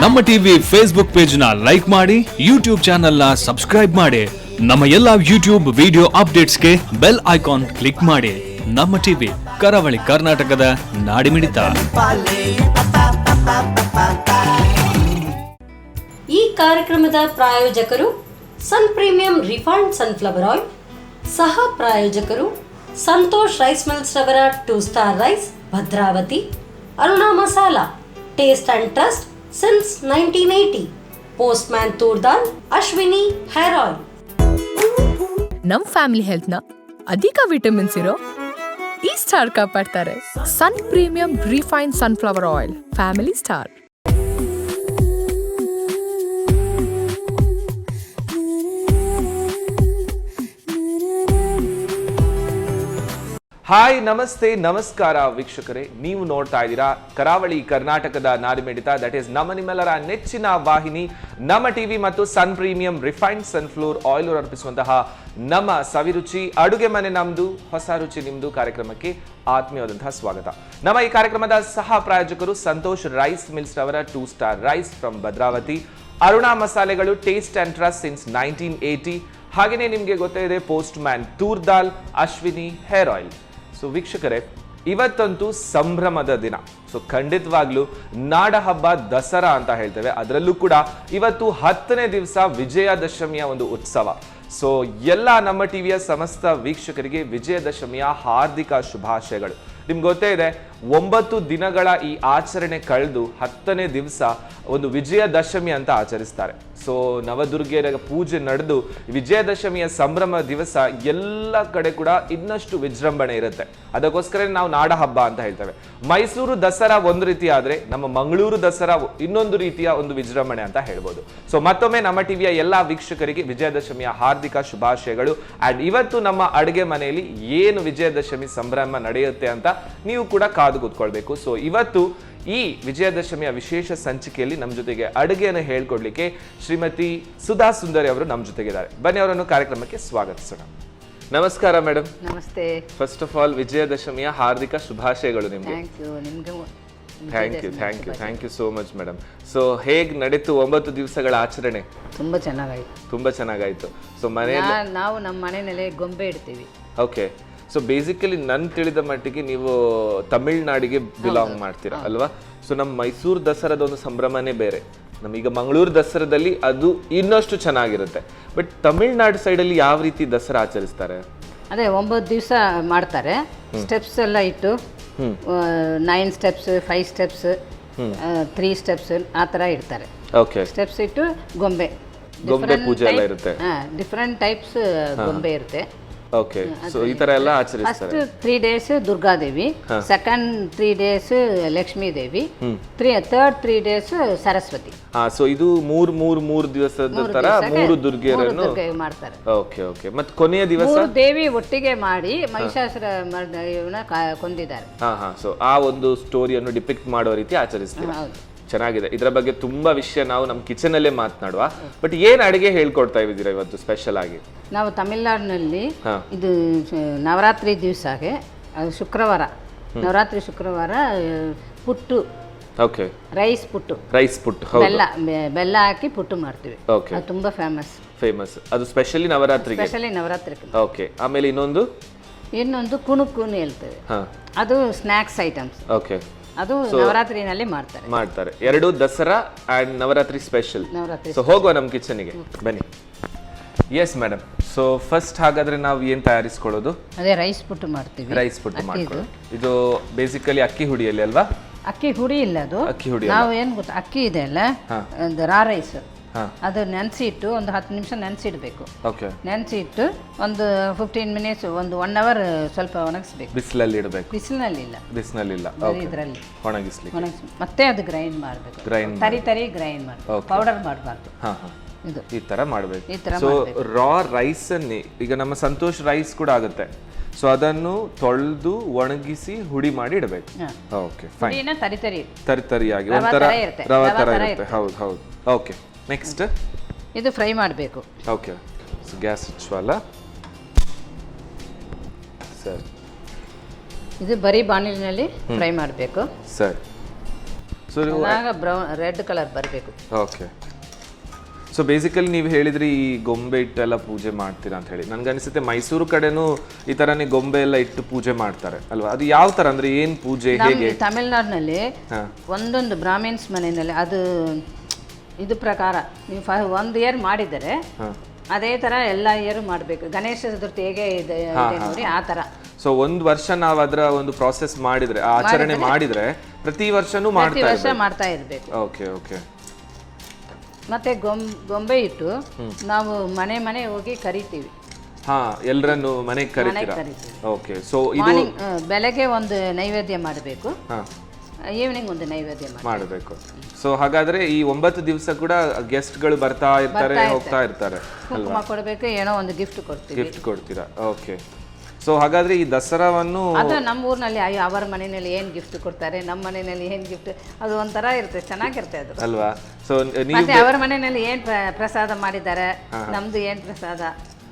ನಮ್ಮ TV Facebook page ನ like ಮಾಡಿ, ಯೂಟ್ಯೂಬ್ ಚಾನೆಲ್ ನ ಸಬ್ಸ್ಕ್ರೈಬ್ ಮಾಡಿ. ನಮ್ಮ ಎಲ್ಲಾ ಯೂಟ್ಯೂಬ್ ವಿಡಿಯೋ ಅಪ್ಡೇಟ್ಸ್ಗೆ ಬೆಲ್ ಐಕಾನ್ ಕ್ಲಿಕ್ ಮಾಡಿ. ನಮ್ಮ ಟಿವಿ ಕರಾವಳಿ ಕರ್ನಾಟಕದ ನಾಡಿಮಿಡಿತ. ಈ ಕಾರ್ಯಕ್ರಮದ ಪ್ರಾಯೋಜಕರು Sun premium refined sunflower oil, ಸಹ ಪ್ರಾಯೋಜಕರು ಸಂತೋಷ್ ರೈಸ್ ಮಿಲ್ಸ್ ರವರ 2 star rice Bhadravati, Aruna Masala taste and trust since 1980, postman toor dal, Ashwini hair oil. ನಮ್ ಫ್ಯಾಮಿಲಿ ಹೆಲ್ತ್ ನ ಅಧಿಕ ವಿಟಮಿನ್ಸ್ ಇರೋ ಈ ಸ್ಟಾರ್ ಕಾಪಾಡ್ತಾರೆ. Sun premium refined sunflower oil, family star. Hi, ನಮಸ್ತೆ, ನಮಸ್ಕಾರ ವೀಕ್ಷಕರೇ. ನೀವು ನೋಡ್ತಾ ಇದ್ದೀರಾ ಕರಾವಳಿ ಕರ್ನಾಟಕದ ನಾಡಿಮಿಡಿತ. ದಟ್ ಈಸ್ ನಮ್ಮ ನಿಮ್ಮೆಲ್ಲರ ನೆಚ್ಚಿನ ವಾಹಿನಿ ನಮ್ಮ ಟಿವಿ ಮತ್ತು ಸನ್ ಪ್ರೀಮಿಯಂ ರಿಫೈನ್ಡ್ ಸನ್ಫ್ಲವರ್ ಆಯಿಲ್ ಅರ್ಪಿಸುವಂತಹ ನಮ್ಮ ಸವಿರುಚಿ ಅಡುಗೆ ಮನೆ ನಮ್ದು, ಹೊಸ ರುಚಿ ನಿಮ್ದು ಕಾರ್ಯಕ್ರಮಕ್ಕೆ ಆತ್ಮೀಯವಾದಂತಹ ಸ್ವಾಗತ. ನಮ್ಮ ಈ ಕಾರ್ಯಕ್ರಮದ ಸಹ ಪ್ರಾಯೋಜಕರು ಸಂತೋಷ್ ರೈಸ್ ಮಿಲ್ಸ್ ರವರ 2 star rice from Bhadravati, Aruna ಮಸಾಲೆಗಳು ಟೇಸ್ಟ್ ಅಂಡ್ ಟ್ರಸ್ಟ್ ಸಿನ್ಸ್ 1980, ಹಾಗೆಯೇ ನಿಮಗೆ ಗೊತ್ತೇ ಇದೆ post man toor dal, Ashwini hair oil. So ವೀಕ್ಷಕರೇ, ಇವತ್ತಂತೂ ಸಂಭ್ರಮದ ದಿನ. ಸೊ ಖಂಡಿತವಾಗ್ಲೂ ನಾಡ ಹಬ್ಬ ದಸರಾ ಅಂತ ಹೇಳ್ತೇವೆ. ಅದರಲ್ಲೂ ಕೂಡ ಇವತ್ತು 10ನೇ ದಿವಸ ವಿಜಯದಶಮಿಯ ಒಂದು ಉತ್ಸವ. ಸೊ ಎಲ್ಲ ನಮ್ಮ ಟಿವಿಯ ಸಮಸ್ತ ವೀಕ್ಷಕರಿಗೆ ವಿಜಯದಶಮಿಯ ಹಾರ್ದಿಕ ಶುಭಾಶಯಗಳು. ನಿಮ್ಗೆ ಗೊತ್ತೇ ಇದೆ, 9 ದಿನಗಳ ಈ ಆಚರಣೆ ಕಳೆದು 10ನೇ ದಿವಸ ಒಂದು ವಿಜಯದಶಮಿ ಅಂತ ಆಚರಿಸ್ತಾರೆ. ಸೊ ನವದುರ್ಗೆಯರ ಪೂಜೆ ನಡೆದು ವಿಜಯದಶಮಿಯ ಸಂಭ್ರಮ ದಿವಸ ಎಲ್ಲ ಕಡೆ ಕೂಡ ಇನ್ನಷ್ಟು ವಿಜೃಂಭಣೆ ಇರುತ್ತೆ. ಅದಕ್ಕೋಸ್ಕರ ನಾವು ನಾಡ ಹಬ್ಬ ಅಂತ ಹೇಳ್ತೇವೆ. ಮೈಸೂರು ದಸರಾ ಒಂದು ರೀತಿ ಆದ್ರೆ ನಮ್ಮ ಮಂಗಳೂರು ದಸರಾ ಇನ್ನೊಂದು ರೀತಿಯ ಒಂದು ವಿಜೃಂಭಣೆ ಅಂತ ಹೇಳ್ಬೋದು. ಸೊ ಮತ್ತೊಮ್ಮೆ ನಮ್ಮ ಟಿವಿಯ ಎಲ್ಲಾ ವೀಕ್ಷಕರಿಗೆ ವಿಜಯದಶಮಿಯ ಹಾರ್ದಿಕ ಶುಭಾಶಯಗಳು. ಅಂಡ್ ಇವತ್ತು ನಮ್ಮ ಅಡುಗೆ ಮನೆಯಲ್ಲಿ ಏನು ವಿಜಯದಶಮಿ ಸಂಭ್ರಮ ನಡೆಯುತ್ತೆ ಅಂತ ನೀವು ಕೂಡ ಕಾದು ಕೂತ್ಕೊಳ್ಬೇಕು. ಸೊ ಇವತ್ತು ಈ ವಿಜಯದಶಮಿಯ ವಿಶೇಷ ಸಂಚಿಕೆಯಲ್ಲಿ ನಮ್ಮ ಜೊತೆಗೆ ಅಡುಗೆಯನ್ನು ಹೇಳ್ಕೊಡ್ಲಿಕ್ಕೆ ಶ್ರೀಮತಿ ಸುಧಾ ಸುಂದರಿ ಅವರು ನಮ್ಮ ಜೊತೆಗಿದ್ದಾರೆ. ಬನ್ನಿ, ಅವರನ್ನು ಕಾರ್ಯಕ್ರಮಕ್ಕೆ ಸ್ವಾಗತಿಸೋಣ. ನಮಸ್ಕಾರ ಮೇಡಮ್. ನಮಸ್ತೆ. ಫಸ್ಟ್ ಆಫ್ ಆಲ್ ವಿಜಯದಶಮಿಯ ಹಾರ್ದಿಕ ಶುಭಾಶಯಗಳು ನಿಮಗೆ. Thank you so much madam. So ಹೇಗ್ ನಡೀತು 9 ದಿವಸಗಳ ಆಚರಣೆ? ತುಂಬಾ ಚೆನ್ನಾಗಾಯ್ತು. ಸೊ ನಾವು ನಮ್ಮ ಮನೆಯಲ್ಲೇ ಗೊಂಬೆ ಇಡ್ತೀವಿ. ಓಕೆ. ಸೊ ಬೇಸಿಕಲಿ ನನ್ ತಿಳಿದ ಮಟ್ಟಿಗೆ ನೀವು ತಮಿಳ್ನಾಡಿಗೆ ಬಿಲಾಂಗ್ ಮಾಡ್ತೀರಾ ಅಲ್ವಾ? ಸೊ ನಮ್ಮ ಮೈಸೂರು ದಸರಾದ ಒಂದು ಸಂಭ್ರಮನೇ ಬೇರೆ. ನಮೀಗ ಮಂಗಳೂರು ದಸರಾದಲ್ಲಿ ಅದು ಇನ್ನಷ್ಟು ಚೆನ್ನಾಗಿರುತ್ತೆ. ಬಟ್ ತಮಿಳ್ನಾಡು ಸೈಡಲ್ಲಿ ಯಾವ ರೀತಿ ದಸರಾ ಆಚರಿಸ್ತಾರೆ? ಅದೇ 9 ದಿವಸ ಮಾಡ್ತಾರೆ. ಸ್ಟೆಪ್ಸ್ ಎಲ್ಲ ಇಟ್ಟು 9 ಸ್ಟೆಪ್ಸ್, 5 ಸ್ಟೆಪ್ಸ್, 3 ಸ್ಟೆಪ್ಸ್ ಆ ಥರ ಇಡ್ತಾರೆ. ಓಕೆ. ಸ್ಟೆಪ್ಸ್ ಇಟ್ಟು ಗೊಂಬೆ ಪೂಜೆ ಎಲ್ಲ ಇರುತ್ತೆ. ಡಿಫ್ರೆಂಟ್ ಟೈಪ್ಸ್ ಗೊಂಬೆ ಇರುತ್ತೆ. ಓಕೆ. ಸೊ ಈ ತರ ಎಲ್ಲ ಆಚರಿಸ್ತಾರೆ. First 3 days Durgadevi, second 3 days Lakshmi Devi, third 3 days Saraswati. So ಇದು ಮೂರು ದಿವಸದ ತರ 3 ದುರ್ಗೆಯರನ್ನು ಮಾಡ್ತಾರೆ. Okay okay. ಮತ್ತೆ ಕೊನೆಯ ದಿವಸ 3 ದೇವಿ ಒಟ್ಟಿಗೆ ಮಾಡಿ ಮಹಿಷಾಸುರ ಕೊಂದಿದ್ದಾರೆ. ಸೊ ಆ ಒಂದು ಸ್ಟೋರಿಯನ್ನು ಡಿಪಿಕ್ಟ್ ಮಾಡುವ ರೀತಿ ಆಚರಿಸ್ತಾರೆ. ಚೆನ್ನಾಗಿದೆ. ಇದರ ಬಗ್ಗೆ ತುಂಬಾ ವಿಷಯ ನಾವು ನಮ್ಮ ಕಿಚನ್ ಅಲ್ಲೇ ಮಾತನಾಡುವ. ಬಟ್ ಏನ್ ಅಡಿಗೆ ಹೇಳ್ಕೊಡ್ತಾ ಇದ್ದೀರಾ ಇವತ್ತು ಸ್ಪೆಷಲ್ ಆಗಿ? ನಾವು ತಮಿಳ್ನಾಡಿನಲ್ಲಿ ಇದು ನವರಾತ್ರಿ ದಿವಸಗೆ ಶುಕ್ರವಾರ, ನವರಾತ್ರಿ ಶುಕ್ರವಾರ ಪುಟ್ಟು, ಓಕೆ, ರೈಸ್ ಪುಟ್ಟು, ಬೆಲ್ಲ ಹಾಕಿ ಪುಟ್ಟು ಮಾಡ್ತೀವಿ. ಅದು ತುಂಬಾ ಫೇಮಸ್. ಅದು ಸ್ಪೆಷಲಿ ನವರಾತ್ರಿಗೆ. ಓಕೆ. ಆಮೇಲೆ ಇನ್ನೊಂದು ಕುಣುಕು ಹೇಳ್ತೇವೆ. ಅದು ಸ್ನಾಕ್ಸ್ ಐಟಮ್ಸ್. ಓಕೆ. ಅದು ನವರಾತ್ರಿನಲ್ಲಿ ಮಾಡ್ತಾರೆ. 2 Dasara and Navratri special. So ಹೋಗುವ ನಮ್ಮ ಕಿಚನ್ಗೆ, ಬನ್ನಿ. Yes madam. ಸೊ ಫಸ್ಟ್ ಹಾಗಾದ್ರೆ ನಾವು ಏನ್ ತಯಾರಿಸ್ಕೊಳ್ಳೋದು? ಅದೇ ರೈಸ್ ಪುಟ್ಟು ಮಾಡ್ತೀವಿ. ರೈಸ್ ಪುಟ್ಟು ಮಾಡ್ಕೊಳ್ಳೋದು. ಇದು ಬೇಸಿಕಲಿ ಅಕ್ಕಿ ಹುಡಿಯಲ್ಲಿ ಅಲ್ವಾ? ಅಕ್ಕಿ ಹುಡಿ ಇಲ್ಲ, ಅದು ಅಕ್ಕಿ ಹುಡಿ. ನಾವು ಏನ್ ಗೊತ್ತಾ, ಅಕ್ಕಿ ಇದೆ ಅಲ್ಲ, ರಾ ರೈಸ್, ಅದು ನೆನೆಸಿ ಇಟ್ಟು ಒಂದು 10 ನಿಮಿಷ ನೆನೆಸಿಡ್ಬೇಕು. ನೆನೆಸಿ ಇಟ್ಟು ಒಂದು 15 ಮಿನಿಟ್ಸ್, ಒಂದು 1 ಅವರ್ ಸ್ವಲ್ಪ ಒಣಗಿಸ್ಬೇಕು. ಬಿಸಿಲಲ್ಲಿ ಇಡಬೇಕು? ಬಿಸಿಲಲ್ಲಿಲ್ಲ, ಇದರಲ್ಲಿ ಒಣಗಿಸ್ಲಿಕ್ಕೆ. ಮತ್ತೆ ಅದು ಗ್ರೈಂಡ್ ಮಾಡಬೇಕು. ತರಿ ಗ್ರೈಂಡ್ ಮಾಡಬೇಕು, ಪೌಡರ್ ಮಾಡಬಾರ್ದು. ಇದು ಈ ತರ ಮಾಡಬೇಕು. ಸೊ ರಾ ರೈಸ್ ಅನ್ನಿ ಈಗ ನಮ್ಮ ಸಂತೋಷ್ ರೈಸ್ ಕೂಡ ಆಗುತ್ತೆ. ಸೊ ಅದನ್ನು ತೊಳೆದು ಒಣಗಿಸಿ ಹುಡಿ ಮಾಡಿ ಇಡಬೇಕು. Okay, fine. ತರಿಯಾಗಿ ಒಂಥರ ರವಾ ತರ ಇರುತ್ತೆ. ಹೌದು. ಓಕೆ. ನೆಕ್ಸ್ಟ್ ಇದು ಫ್ರೈ ಮಾಡಬೇಕು. ಓಕೆ. ಸೊ ಗ್ಯಾಸ್ ಹಚ್ಚುವಲ್ಲ ಸರ್? ಇದು ಬರೀ ಬಾಣಲಿನಲ್ಲಿ ಫ್ರೈ ಮಾಡಬೇಕು ಸರ್. ಸೊ ಚೆನ್ನಾಗಿ ಬ್ರೌನ್ ರೆಡ್ ಕಲರ್ ಬರಬೇಕು. ಓಕೆ. ಸೊ ಬೇಸಿಕಲಿ ನೀವು ಹೇಳಿದ್ರಿ ಈ ಗೊಂಬೆ ಇಟ್ಟೆಲ್ಲ ಪೂಜೆ ಮಾಡ್ತೀರಾ ಅಂತ ಹೇಳಿ. ನನ್ಗನ್ಸುತ್ತೆ ಮೈಸೂರು ಕಡೆನೂ ಈ ಥರನೇ ಗೊಂಬೆ ಎಲ್ಲ ಇಟ್ಟು ಪೂಜೆ ಮಾಡ್ತಾರೆ ಅಲ್ವಾ? ಅದು ಯಾವ ಥರ ಅಂದರೆ ಏನು ಪೂಜೆ, ಹೇಗೆ? ತಮಿಳ್ನಾಡಿನಲ್ಲಿ ಒಂದೊಂದು ಬ್ರಾಹ್ಮಿನ್ಸ್ ಮನೆಯಲ್ಲಿ ಅದು ಇದು ಪ್ರಕಾರ ನೀವು 1 ಇಯರ್ ಮಾಡಿದರೆ ಅದೇ ಥರ ಎಲ್ಲ ಇಯರ್ ಮಾಡಬೇಕು. ಗಣೇಶ ಚತುರ್ಥಿ ಹೇಗೆ ಇದೆ ನೋಡಿ ಆ ಥರ. ಸೊ ಒಂದು ವರ್ಷ ನಾವು ಅದರ ಒಂದು ಪ್ರಾಸೆಸ್ ಮಾಡಿದ್ರೆ, ಆಚರಣೆ ಮಾಡಿದ್ರೆ ಪ್ರತಿ ವರ್ಷನೂ ಮಾಡ್ತಾ ಇರಬೇಕು. Okay okay. ಮತ್ತೆ ಗೊಂಬೆ ಇಟ್ಟು ನಾವು ಮನೆ ಹೋಗಿ ಕರಿತೀವಿ. ಹಾ, ಎಲ್ಲರನ್ನು ಮನೆಗೆ ಕರಿತೀರಾ? ಓಕೆ. ಸೊ ಇದು ಬೆಳಗ್ಗೆ ಒಂದು ನೈವೇದ್ಯ ಮಾಡಬೇಕು, ಈವ್ನಿಂಗ್ ಒಂದು ನೈವೇದ್ಯ ಮಾಡಬೇಕು. ಸೊ ಹಾಗಾದ್ರೆ ಈ 9 ದಿವಸ ಕೂಡ ಗೆಸ್ಟ್ಗಳು ಬರ್ತಾ ಇರ್ತಾರೆ, ಹೋಗ್ತಾ ಇರ್ತಾರೆ. ಕುಂಕುಮ ಕೊಡಬೇಕು, ಏನೋ ಒಂದು ಗಿಫ್ಟ್ ಕೊಡ್ತೀವಿ. ಗಿಫ್ಟ್ ಕೊಡ್ತೀರಾ? ಓಕೆ. ಸೊ ಹಾಗಾದ್ರೆ ಈ ದಸರಾವನ್ನು ಅದು ನಮ್ಮ ಊರಿನಲ್ಲಿ ಅವರ ಮನೆಯಲ್ಲಿ ಏನು ಗಿಫ್ಟ್ ಕೊಡ್ತಾರೆ, ನಮ್ಮ ಮನೆಯಲ್ಲಿ ಏನು ಗಿಫ್ಟ್, ಅದು ಒಂಥರ ಇರುತ್ತೆ, ಚೆನ್ನಾಗಿರುತ್ತೆ ಅದು ಅಲ್ವಾ? ಸೊ ಮತ್ತೆ ಅವರ ಮನೆಯಲ್ಲಿ ಏನು ಪ್ರಸಾದ ಮಾಡಿದ್ದಾರೆ, ನಮ್ದು ಏನು ಪ್ರಸಾದ,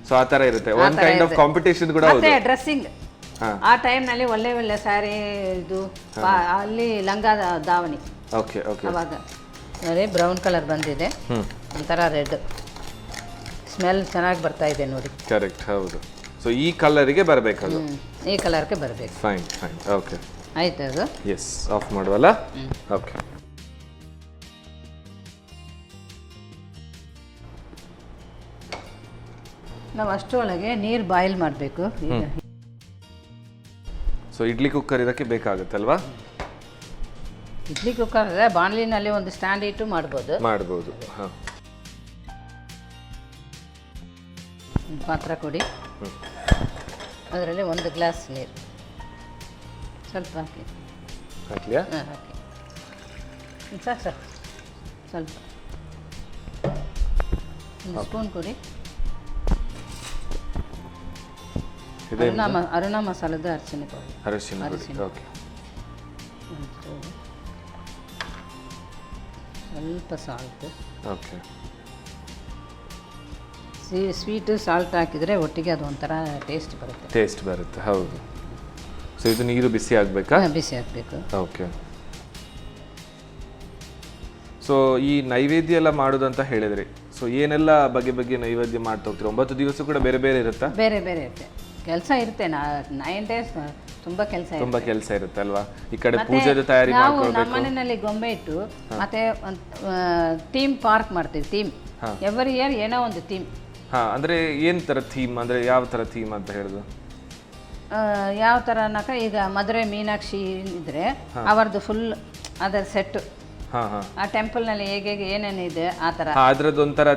ಸೊ ಆ ತರ ಇರುತ್ತೆ. ಒನ್ ಕೈಂಡ್ ಆಫ್ ಕಾಂಪಿಟೇಷನ್ ಕೂಡ. ಮತ್ತೆ ಡ್ರೆಸ್ಸಿಂಗ್ ಆ ಟೈಮ್ನಲ್ಲಿ ಒಳ್ಳೆ ಒಳ್ಳೆ ಸ್ಯಾರಿ, ಇದು ಅಲ್ಲಿ ಲಂಗ ದಾವಣಿ. Okay okay. ಅವಾಗ ನೋಡಿ ಬ್ರೌನ್ ಕಲರ್ ಬಂದಿದೆ, ಒಂಥರ ರೆಡ್ ಸ್ಮೆಲ್ ಚೆನ್ನಾಗಿ ಬರ್ತಾ ಇದೆ ನೋಡಿ. ಕರೆಕ್ಟ್, ಹೌದು. ಸೊ ಈ ಕಲರಿಗೆ ಬರಬೇಕದು, ಈ ಕಲರ್ಗೆ ಬರಬೇಕು. Fine fine. ಓಕೆ, ಆಯ್ತು ಅದು. ಎಸ್, ಆಫ್ ಮಾಡುವಲ್ಲ? ಓಕೆ. ನಾವು ಅಷ್ಟರೊಳಗೆ ನೀರು ಬಾಯ್ಲ್ ಮಾಡಬೇಕು. ಸೊ ಇಡ್ಲಿ ಕುಕ್ಕರ್ ಇದಕ್ಕೆ ಬೇಕಾಗುತ್ತಲ್ವಾ? ಇಡ್ಲಿ ಕುಕ್ಕರ್ ಬಾಣಲಿನಲ್ಲಿ ಒಂದು ಸ್ಟ್ಯಾಂಡ್ ಇಟ್ಟು ಮಾಡ್ಬೋದು. ಹಾಂ. ಪಾತ್ರ ಕೊಡಿ, ಅದರಲ್ಲಿ 1 ಗ್ಲಾಸ್ ನೀರು ಸ್ವಲ್ಪ ಹಾಕಿ. ಹಾಕ್ಲಿಯಾ? ಹಾಂ, ಹಾಕಿ. ಸಾಕು ಸರ್, ಸ್ವಲ್ಪ ಒಂದು ಸ್ಪೂನ್ ಕೊಡಿ. ಅರುಣ ಮಸಾಲದ ಅರಿಶಿನ ಪುಡಿ. ಓಕೆ. ಸ್ವಲ್ಪ ಸಾಲ್ಟ್. ಓಕೆ. ಸ್ವೀಟು ಸಾಲ್ಟ್ ಹಾಕಿದರೆ ಒಟ್ಟಿಗೆ ಅದು ಒಂಥರ ಟೇಸ್ಟ್ ಬರುತ್ತೆ. ಹೌದು. ಸೊ ಇದು ನೀರು ಬಿಸಿ ಆಗಬೇಕಾ? ಬಿಸಿ ಆಗಬೇಕು. ಓಕೆ. ಸೊ ಈ ನೈವೇದ್ಯ ಎಲ್ಲ ಮಾಡೋದಂತ ಹೇಳಿದ್ರಿ. ಸೊ ಏನೆಲ್ಲ ಬಗೆ ನೈವೇದ್ಯ ಮಾಡ್ತಾ ಹೋಗ್ತೀರಾ? 9 ದಿವಸ ಕೂಡ ಬೇರೆ ಬೇರೆ ಇರುತ್ತಾ? ಬೇರೆ ಇರುತ್ತೆ, ಕೆಲಸ ಇರುತ್ತೆ. 9 ಡೇಸ್ ತುಂಬ ಕೆಲಸ ಇರುತ್ತೆ ಅಲ್ವಾ? ಈ ಕಡೆ ಪೂಜೆದ ತಯಾರಿ ಮಾಡ್ಕೊಳ್ಬೇಕು. ನಮ್ಮ ಮನೆಯಲ್ಲಿ ಗೊಂಬೆ ಇಟ್ಟು ಮತ್ತೆ ಥೀಮ್ ಪಾರ್ಕ್ ಮಾಡ್ತೀವಿ. ಥೀಮ್ ಎವ್ರಿ ಇಯರ್ ಏನೋ ಒಂದು ಥೀಮ್. ಅಂದ್ರೆ ಏನ್ ತರ ಥೀಮ್, ಅಂದ್ರೆ ಯಾವ ತರ ಥೀಮ್ ಅಂತ ಹೇಳುದು? ಯಾವ ಥರ ಅನ್ನಕ, ಈಗ ಮಧುರೆ ಮೀನಾಕ್ಷಿ ಇದ್ರೆ ಅವರದ್ದು ಫುಲ್ ಅದರ ಸೆಟ್, ಆ ಟೆಂಪಲ್ನಲ್ಲಿ ಹೇಗೆ ಏನೇನಿದೆ ಆ ಥರ ಅದರದ್ದೊಂಥರ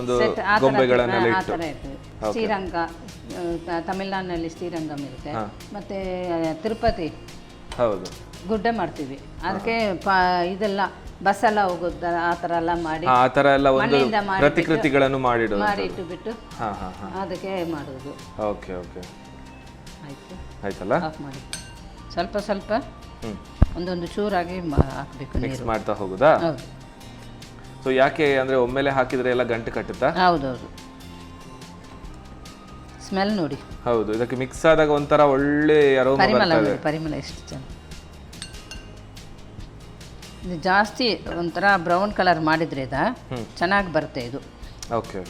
ಒಂದು ಗೊಂಬೆಗಳನ್ನೆಲ್ಲ ಇಟ್ಟು. ಶ್ರೀರಂಗ, ತಮಿಳ್ನಾಡಿನಲ್ಲಿ ಶ್ರೀರಂಗಂ ಇರುತ್ತೆ. ಮತ್ತೆ ತಿರುಪತಿ ಹೌದು ಗುಡ್ಡ ಮಾಡ್ತೀವಿ. ಅದಕ್ಕೆ ಇದೆಲ್ಲ ಬಸ್ ಎಲ್ಲ ಹೋಗೋದು ಆ ಥರ ಎಲ್ಲ ಮಾಡಿ, ಆ ಥರ ಎಲ್ಲ ಒಂದು ಪ್ರತಿಕೃತಿಗಳನ್ನು ಇಟ್ಟು ಬಿಟ್ಟು ಅದಕ್ಕೆ ಮಾಡೋದು. ಓಕೆ ಓಕೆ, ಆಯ್ತು, ಆಯ್ತಲ್ಲ? ಆಫ್ ಮಾಡಿ. ಸ್ವಲ್ಪ ಒಂದೊಂದು ಚೂರಾಗಿ ಹಾಕಬೇಕು, ಮಿಕ್ಸ್ ಮಾಡ್ತಾ ಹೋಗುದಾ? ಹೌದು. ಸೊ ಯಾಕೆ ಅಂದ್ರೆ ಒಮ್ಮೆಲೆ ಹಾಕಿದ್ರೆ ಎಲ್ಲ ಗಂಟು ಕಟ್ಟುತ್ತಾ? ಹೌದೌದು. ಸ್ಮೆಲ್ ನೋಡಿ. ಹೌದು, ಇದಕ್ಕೆ ಮಿಕ್ಸ್ ಆದಾಗ ಒಂಥರ ಒಳ್ಳೆ ಪರಿಮಳ ಎಷ್ಟು ಚೆನ್ನಾಗಿ. ಇದು ಜಾಸ್ತಿ ಒಂಥರ ಬ್ರೌನ್ ಕಲರ್ ಮಾಡಿದ್ರೆ ಚೆನ್ನಾಗಿ ಬರುತ್ತೆ ಇದು. ಓಕೆ.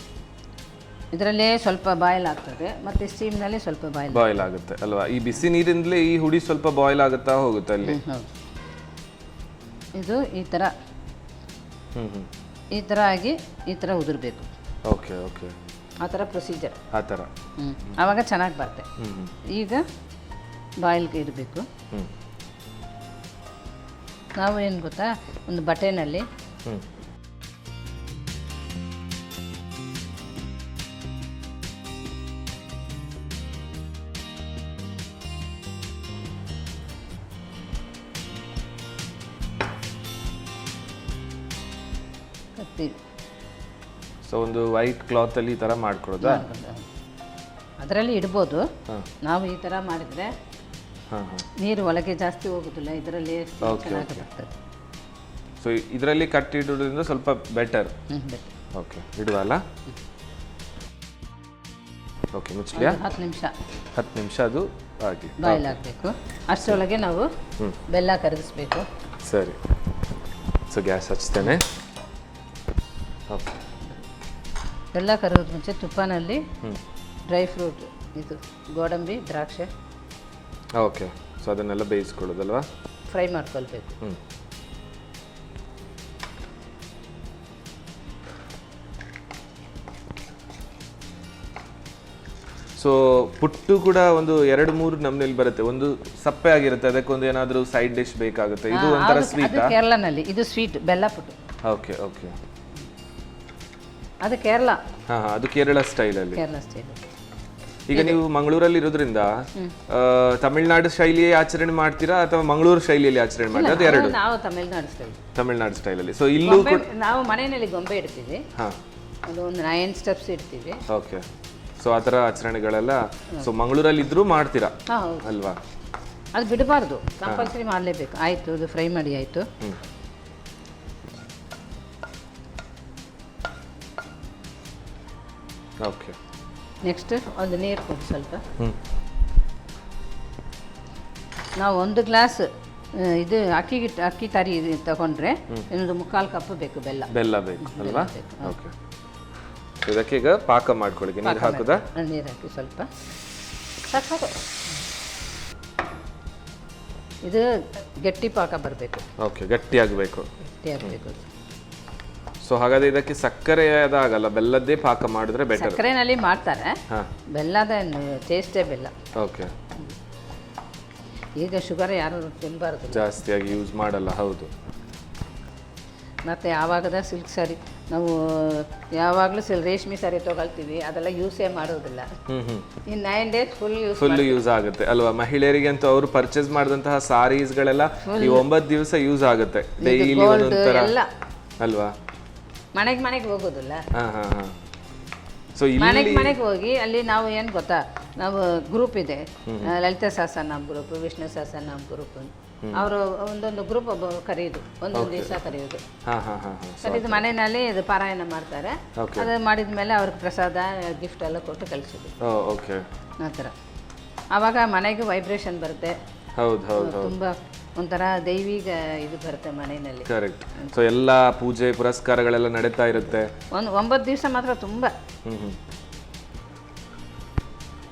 ಇದರಲ್ಲೇ ಸ್ವಲ್ಪ ಬಾಯ್ಲ್ ಆಗ್ತದೆ, ಮತ್ತೆ ಸ್ಟೀಮ್ನಲ್ಲಿ ಸ್ವಲ್ಪ ಬಾಯ್ಲ್ ಆಗುತ್ತೆ ಅಲ್ವಾ? ಈ ಬಿಸಿ ನೀರಿಂದಲೇ ಈ ಹುಡಿ ಸ್ವಲ್ಪ ಬಾಯ್ಲ್ ಆಗುತ್ತಾ ಹೋಗುತ್ತೆ ಅಲ್ಲಿ. ಹೌದು. ಇದು ಈ ಥರ ಆಗಿ ಈ ಥರ ಉದುರಬೇಕು. ಓಕೆ ಓಕೆ, ಆ ಥರ ಪ್ರೊಸೀಜರ್. ಆ ಥರ ಆವಾಗ ಚೆನ್ನಾಗಿ ಬರುತ್ತೆ. ಈಗ ಬಾಯ್ಲ್ಗೆ ಇಡಬೇಕು. ನಾವು ಏನು ಗೊತ್ತಾ, ಒಂದು ಬಟೆನಲ್ಲಿ ಸೊ ಒಂದು ವೈಟ್ ಕ್ಲಾತ್ ಅಲ್ಲಿ ಈ ತರ ಮಾಡ್ಕೊಳ್ಳೋದಾ? ಅದರಲ್ಲಿ ಇಡ್ಬೋದು. ನಾವು ಈ ತರ ಮಾಡಿದ್ರೆ ನೀರು ಒಳಗೆ ಜಾಸ್ತಿ ಹೋಗುದಿಲ್ಲ, ಇದರಲ್ಲಿ ಬರ್ತದೆ. ಸೊ ಇದರಲ್ಲಿ ಕಟ್ಟಿಡೋದ್ರಿಂದ ಸ್ವಲ್ಪ ಬೆಟರ್. ಓಕೆ, ಇಡುವಲ್ಲ? ಓಕೆ, ಮುಚ್ಚಲಿಯಾ? 10 ನಿಮಿಷ ಅದು ಬಾಯ್ಲ್ ಆಗಬೇಕು. ಅಷ್ಟರೊಳಗೆ ನಾವು ಬೆಲ್ಲ ಕರಗಿಸ್ಬೇಕು. ಸರಿ. ಸೊ ಗ್ಯಾಸ್ ಹಚ್ತೇನೆ. ಓಕೆ. ಬೆಲ್ಲ ಕರಗೋದು ಮುಂಚೆ ತುಪ್ಪನಲ್ಲಿ ಡ್ರೈ ಫ್ರೂಟ್ ಇದು ಗೋಡಂಬಿ ದ್ರಾಕ್ಷೆ ಓಕೆ. ಸೊ ಅದನ್ನೆಲ್ಲ ಬೇಯಿಸ್ಕೊಳ್ಳೋದಲ್ವಾ? ಫ್ರೈ ಮಾಡ್ಕೊಳ್ಬೇಕು. ಸೊ ಪುಟ್ಟು ಕೂಡ ಒಂದು 2-3 ನಮ್ನೆಲ್ಲಿ ಬರುತ್ತೆ. ಒಂದು ಸಪ್ಪೆ ಆಗಿರುತ್ತೆ, ಅದಕ್ಕೊಂದು ಏನಾದರೂ ಸೈಡ್ ಡಿಶ್ ಬೇಕಾಗುತ್ತೆ. ಇದು ಒಂಥರ ಸ್ವೀಟ್. ಅದು ಕೇರಳನಲ್ಲಿ ಇದು ಸ್ವೀಟ್ ಬೆಲ್ಲ ಪುಟ್ಟು. Okay okay. ಅದು ಕೇರಳ. ಹಾಂ ಹಾಂ, ಅದು ಕೇರಳ ಸ್ಟೈಲಲ್ಲಿ. ಕೇರಳ ಸ್ಟೈಲ್. ಈಗ ನೀವು ಮಂಗಳೂರಲ್ಲಿ ಇರೋದ್ರಿಂದ ತಮಿಳ್ನಾಡು ಶೈಲಿಯೇ ಆಚರಣೆ ಮಾಡ್ತೀರಾ ಅಥವಾ ಮಂಗಳೂರು ಶೈಲಿಯಲ್ಲಿ ಆಚರಣೆ ಮಾಡ್ತೀರಾ? ಅದು ಎರಡು. ನಾವು ತಮಿಳ್ನಾಡು ಸ್ಟೈಲ್. ತಮಿಳ್ನಾಡು ಸ್ಟೈಲಲ್ಲಿ. ಸೊ ಇಲ್ಲೂ ಕೂಡ ನಾವು ಮನೆಯಲ್ಲಿ ಗೊಂಬೆ ಇಡ್ತೀವಿ. ಹಾಂ, ಅದು ಒಂದು 9 ಸ್ಟೆಪ್ಸ್ ಇಡ್ತೀವಿ. ಓಕೆ. ಸೊ ಆ ಥರ ಆಚರಣೆಗಳೆಲ್ಲ ಸೊ ಮಂಗಳೂರಲ್ಲಿ ಇದ್ರೂ ಮಾಡ್ತೀರಾ ಹೌದು ಅಲ್ವಾ? ಅದು ಬಿಡಬಾರ್ದು, ಕಂಪಲ್ಸರಿ ಮಾಡಲೇಬೇಕು. ಆಯಿತು, ಅದು ಫ್ರೈ ಮಾಡಿ ಆಯಿತು. ಓಕೆ. ನೆಕ್ಸ್ಟ್ ಒಂದು ನೀರು ಕೊಡಿ ಸ್ವಲ್ಪ. ನಾವು 1 ಗ್ಲಾಸ್ ಇದು ಅಕ್ಕಿ ತರಿ ತಗೊಂಡ್ರೆ ಇನ್ನೊಂದು 3/4 ಕಪ್ ಬೇಕು ಬೆಲ್ಲ ಬೇಕು ಅಲ್ವಾ? ಓಕೆ. ಇದಕ್ಕೆ ಈಗ ಪಾಕ ಮಾಡ್ಕೊಳ್ಳಿ. ನೀರು ಹಾಕುದಾ? ನೀರು ಹಾಕಿ ಸ್ವಲ್ಪ ಸಾಕು. ಇದು ಗಟ್ಟಿ ಪಾಕ ಬರಬೇಕು. ಓಕೆ, ಗಟ್ಟಿಯಾಗಬೇಕು. ಗಟ್ಟಿಯಾಗಬೇಕು. ಸೊ ಹಾಗಾದ್ರೆ ಇದಕ್ಕೆ ಸಕ್ಕರೆ ಆಗಲ್ಲ, ಬೆಲ್ಲದ್ದೇ ಪಾಕ ಮಾಡಿದ್ರೆ ಬೆಟರ್. ಸಕ್ಕರೆನಲ್ಲಿ ಮಾಡ್ತಾರೆ, ಬೆಲ್ಲದ ಟೇಸ್ಟೇ ಬೆಲ್ಲ. ಓಕೆ. ಈಗ ಶುಗರ್ ಯಾರು ತಿನ್ನಬಾರ್ದು, ಜಾಸ್ತಿಯಾಗಿ ಯೂಸ್ ಮಾಡಲ್ಲ. ಹೌದು. ಮತ್ತು ಯಾವಾಗದ ಸಿಲ್ಕ್ ಸ್ಯಾರಿ ನಾವು ಯಾವಾಗಲೂ ರೇಷ್ಮೆ ಸ್ಯಾರಿ ತೊಗೊಳ್ತೀವಿ, ಅದೆಲ್ಲ ಯೂಸೇ ಮಾಡೋದಿಲ್ಲ. ಇನ್ನು 9 ಡೇಸ್ ಫುಲ್ ಯೂಸ್ ಆಗುತ್ತೆ ಅಲ್ವಾ? ಮಹಿಳೆಯರಿಗೆ ಅಂತೂ ಅವರು ಪರ್ಚೇಸ್ ಮಾಡಿದಂತಹ ಸಾರೀಸ್ಗಳೆಲ್ಲ ಈ 9 ದಿವಸ ಯೂಸ್ ಆಗುತ್ತೆ. ಡೈಲಿ ಒಂದೊಂಥರ ಅಲ್ವಾ? ಮನೆಗೆ ಹೋಗೋದಿಲ್ಲ. ಸೊ ಮನೆಗೆ ಹೋಗಿ ಅಲ್ಲಿ ನಾವು ಏನು ಗೊತ್ತಾ, ನಾವು ಗ್ರೂಪ್ ಇದೆ, ಲಲಿತಾ ಸಹಸ್ರನಾಮ ಗ್ರೂಪ್, ವಿಷ್ಣು ಸಹಸ್ರನಾಮ ಗ್ರೂಪ್. ಅವರು ಒಂದೊಂದು ಗ್ರೂಪ್ ಕರೆಯೋದು, ಒಂದೊಂದು ದಿವಸ ಕರೆಯೋದು. ಕರೆದು ಮನೆಯಲ್ಲಿ ಇದು ಪಾರಾಯಣ ಮಾಡ್ತಾರೆ. ಅದು ಮಾಡಿದ ಮೇಲೆ ಅವ್ರಿಗೆ ಪ್ರಸಾದ ಗಿಫ್ಟ್ ಎಲ್ಲ ಕೊಟ್ಟು ಕಳಿಸೋದು. ಆ ಥರ ಆವಾಗ ಮನೆಗೆ ವೈಬ್ರೇಷನ್ ಬರುತ್ತೆ. ತುಂಬ ಒಂಥರ ದೈವಿಕ ಇದು ಬರುತ್ತೆ ಮನೆಯಲ್ಲಿ. ಕರೆಕ್ಟ್. ಸೊ ಎಲ್ಲ ಪೂಜೆ ಪುರಸ್ಕಾರಗಳೆಲ್ಲ ನಡೀತಾ ಇರುತ್ತೆ. 9 ದಿವಸ ಮಾತ್ರ ತುಂಬ.